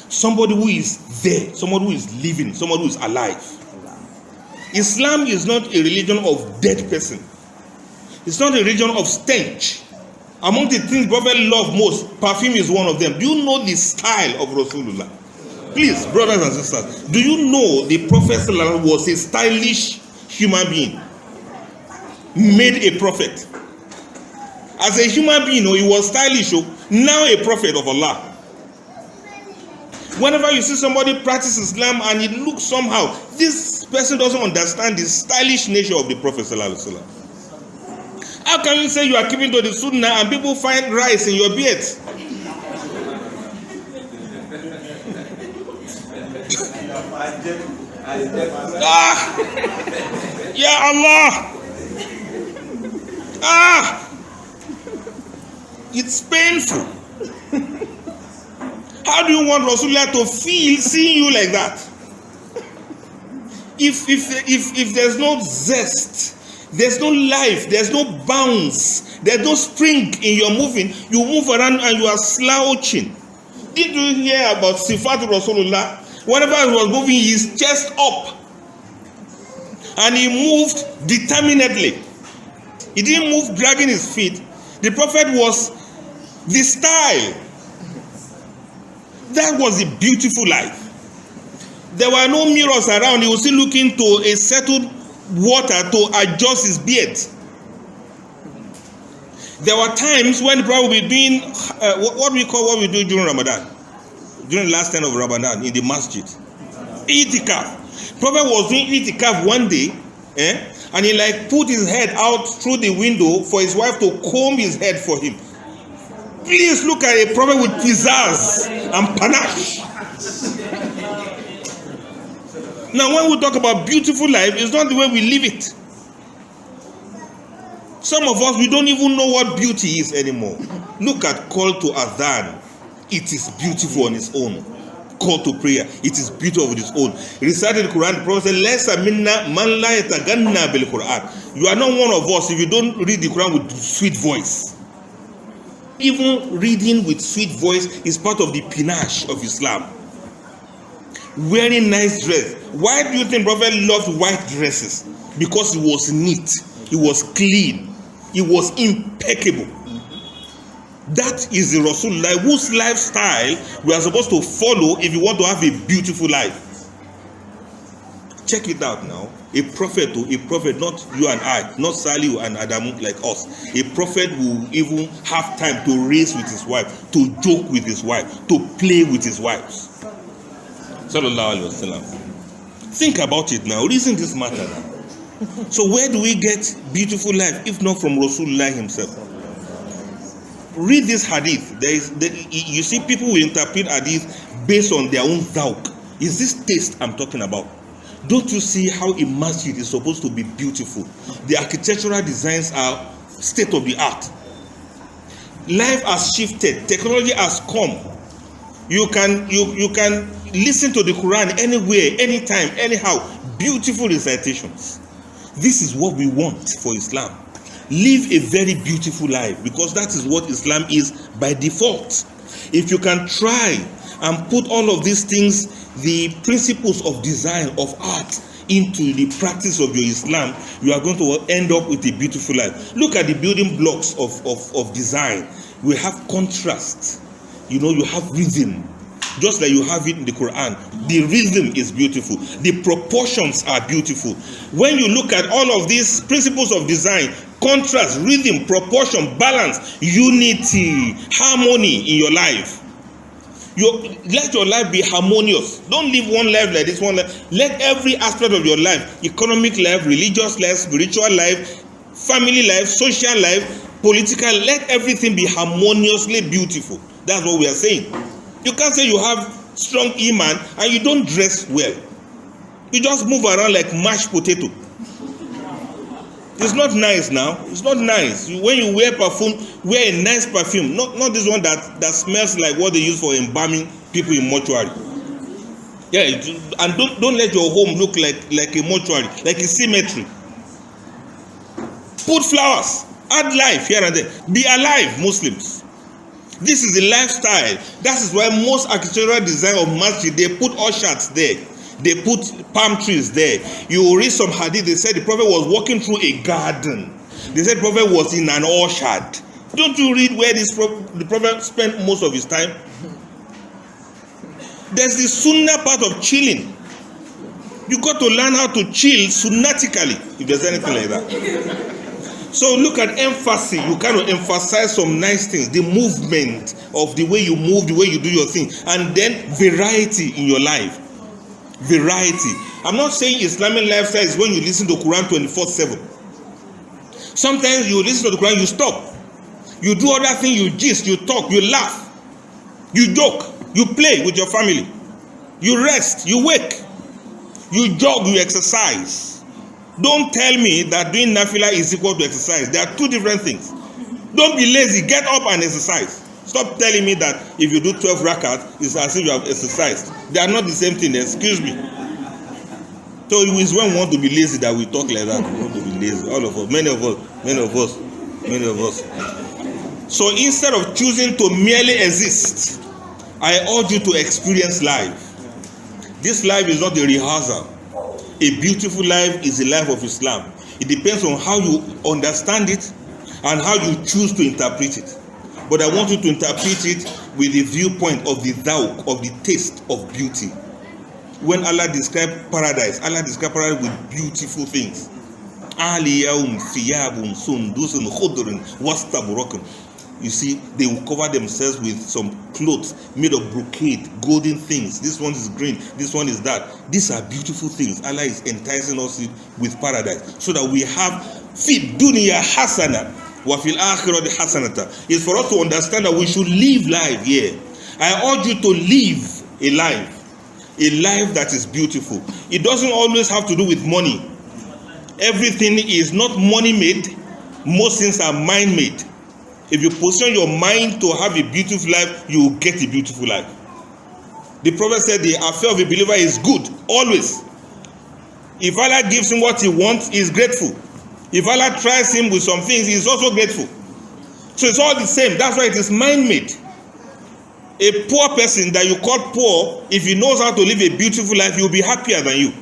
Speaker 2: Somebody who is there. Somebody who is living. Somebody who is alive. Islam is not a religion of dead person. It's not a religion of stench. Among the things Prophet loved most, perfume is one of them. Do you know the style of Rasulullah? Please, brothers and sisters, do you know the Prophet was a stylish human being? Made a prophet. As a human being, he was stylish. Now a prophet of Allah. Whenever you see somebody practice Islam and it looks somehow, this person doesn't understand the stylish nature of the Prophet sallallahu alaihi wasallam. How can you say you are keeping to the Sunnah and people find rice in your beard? Ya Allah! It's painful. How do you want Rasulullah to feel seeing you like that? If there's no zest, there's no life, there's no bounce, there's no spring in your moving, you move around and you are slouching. Did you hear about Sifat Rasulullah? Whenever he was moving his chest up, and he moved determinedly. He didn't move dragging his feet. The Prophet was the style. That was a beautiful life. There were no mirrors around. He was still looking to a settled water to adjust his beard. There were times when the Prophet would be doing what we do during Ramadan, during the last 10 of Ramadan in the masjid. Itikaf. Prophet was doing itikaf one day, and he put his head out through the window for his wife to comb his head for him. Please look at a prophet with pizzazz and panache. Now, when we talk about beautiful life, it's not the way we live it. Some of us, we don't even know what beauty is anymore. Look at call to adhan. It is beautiful on its own. Call to prayer. It is beautiful on its own. Recited the Quran, the Prophet said, "Laysa minna man la yataganna bil Quran." You are not one of us if you don't read the Quran with sweet voice. Even reading with sweet voice is part of the panache of Islam. Wearing nice dress. Why do you think Prophet loved white dresses? Because it was neat, it was clean, it was impeccable. That is the Rasulullah whose lifestyle we are supposed to follow if you want to have a beautiful life. Check it out now. A prophet, not you and I, not Salihu and Adamu like us. A prophet will even have time to race with his wife, to joke with his wife, to play with his wives. Sallallahu Alaihi Wasallam. Think about it now. Reason this matter now. So where do we get beautiful life if not from Rasulullah himself? Read this hadith. You see, people will interpret hadith based on their own dhawq. Is this taste I'm talking about? Don't you see how a masjid is supposed to be beautiful? The architectural designs are state of the art. Life has shifted. Technology has come. You can listen to the Quran anywhere, anytime, anyhow. Beautiful recitations. This is what we want for Islam. Live a very beautiful life, because that is what Islam is by default. If you can try and put all of these things, the principles of design, of art, into the practice of your Islam, you are going to end up with a beautiful life. Look at the building blocks of design. We have contrast. You know, you have rhythm. Just like you have it in the Quran. The rhythm is beautiful. The proportions are beautiful. When you look at all of these principles of design, contrast, rhythm, proportion, balance, unity, harmony in your life. Let your life be harmonious. Don't live one life like this, one life. Let every aspect of your life, economic life, religious life, spiritual life, family life, social life, political, let everything be harmoniously beautiful. That's what we are saying. You can't say you have strong iman and you don't dress well. You just move around like mashed potato. It's not nice now. It's not nice. When you wear perfume, wear a nice perfume. Not this one that smells like what they use for embalming people in mortuary. Yeah, and don't let your home look like a mortuary, like a cemetery. Put flowers, add life here and there. Be alive, Muslims. This is the lifestyle. That is why most architectural design of masjid, they put orchards there. They put palm trees there. You will read some hadith. They said the prophet was walking through a garden. They said the prophet was in an orchard. Don't you read where the prophet spent most of his time? There's the sunnah part of chilling. You got to learn how to chill sunnatically, if there's anything like that. So look at emphasis. You kind of emphasize some nice things. The movement of the way you move, the way you do your thing. And then variety in your life. Variety. I'm not saying Islamic lifestyle is when you listen to Quran 24/7. Sometimes you listen to the Quran, you stop. You do other things, you gist, you talk, you laugh, you joke, you play with your family, you rest, you wake, you jog, you exercise. Don't tell me that doing nafila is equal to exercise. There are two different things. Don't be lazy. Get up and exercise. Stop telling me that if you do 12 rakat, it's as if you have exercised. They are not the same thing. Excuse me. So it is when we want to be lazy that we talk like that. We want to be lazy. All of us. Many of us. So instead of choosing to merely exist, I urge you to experience life. This life is not a rehearsal. A beautiful life is a life of Islam. It depends on how you understand it and how you choose to interpret it. But I want you to interpret it with the viewpoint of the dhawq, of the taste of beauty. When Allah described paradise with beautiful things. You see, they will cover themselves with some clothes made of brocade, golden things. This one is green, this one is that. These are beautiful things. Allah is enticing us with paradise so that we have fit dunya hasana wa fil akhirati hasanata. It's for us to understand that we should live life here. I urge you to live a life that is beautiful. It doesn't always have to do with money. Everything is not money made. Most things are mind made. If you position your mind to have a beautiful life, you will get a beautiful life. The prophet said the affair of a believer is good, always. If Allah gives him what he wants, he is grateful. If Allah tries him with some things, he is also grateful. So it's all the same. That's why it is mind-made. A poor person that you call poor, if he knows how to live a beautiful life, he will be happier than you.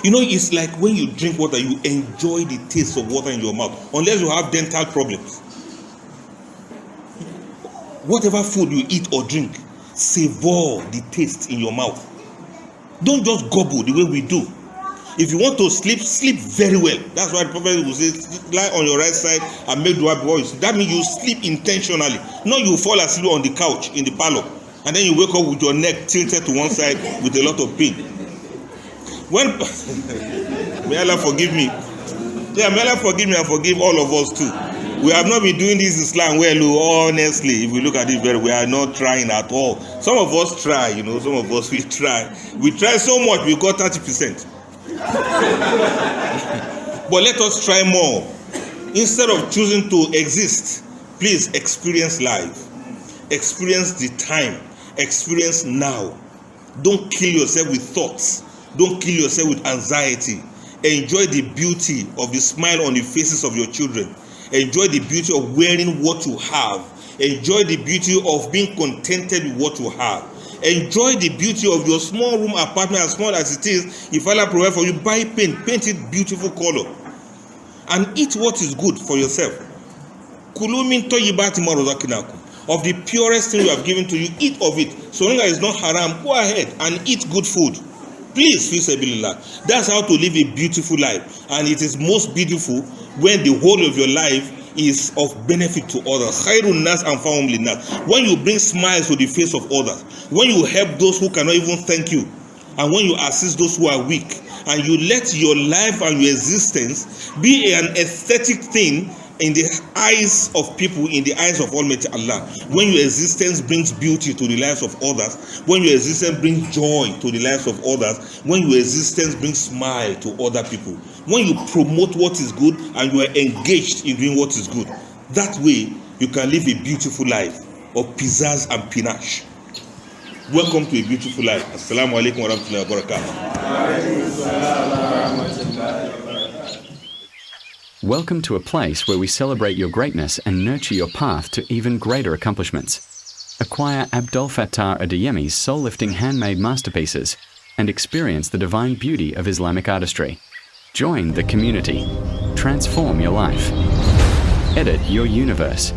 Speaker 2: You know, it's like when you drink water, you enjoy the taste of water in your mouth, unless you have dental problems. Whatever food you eat or drink, savor the taste in your mouth. Don't just gobble the way we do. If you want to sleep, sleep very well. That's why the prophet will say, lie on your right side and make dua before you sleep. That means you sleep intentionally. Not you fall asleep on the couch in the parlor, and then you wake up with your neck tilted to one side with a lot of pain. May Allah forgive me. Yeah, may Allah forgive me and forgive all of us too. We have not been doing this Islam well, honestly. If we look at it very, we are not trying at all. Some of us try, some of us we try. We try so much, we got 30%. But let us try more. Instead of choosing to exist, please experience life. Experience the time. Experience now. Don't kill yourself with thoughts. Don't kill yourself with anxiety. Enjoy the beauty of the smile on the faces of your children. Enjoy the beauty of wearing what you have. Enjoy the beauty of being contented with what you have. Enjoy the beauty of your small room apartment, as small as it is. If Allah provides for you, buy paint it beautiful color, and eat what is good for yourself. Kulu min tayyibati ma razaqnakum. Of the purest thing we have given to you, eat of it. So long as it's not haram, go ahead and eat good food. Please, fi sabilillah. That's how to live a beautiful life, and it is most beautiful when the whole of your life is of benefit to others. Khairun nas anfa'uhum linnas. When you bring smiles to the face of others, when you help those who cannot even thank you, and when you assist those who are weak, and you let your life and your existence be an aesthetic thing in the eyes of people, in the eyes of Almighty Allah. When your existence brings beauty to the lives of others, when your existence brings joy to the lives of others, when your existence brings smile to other people, when you promote what is good and you are engaged in doing what is good, that way you can live a beautiful life of pizzazz and panache. Welcome to a beautiful life. Assalamu alaikum wa rahmatullahi wa barakatuh.
Speaker 1: Welcome to a place where we celebrate your greatness and nurture your path to even greater accomplishments. Acquire Abdel Fattah Adeyemi's soul-lifting handmade masterpieces and experience the divine beauty of Islamic artistry. Join the community. Transform your life. Edit your universe.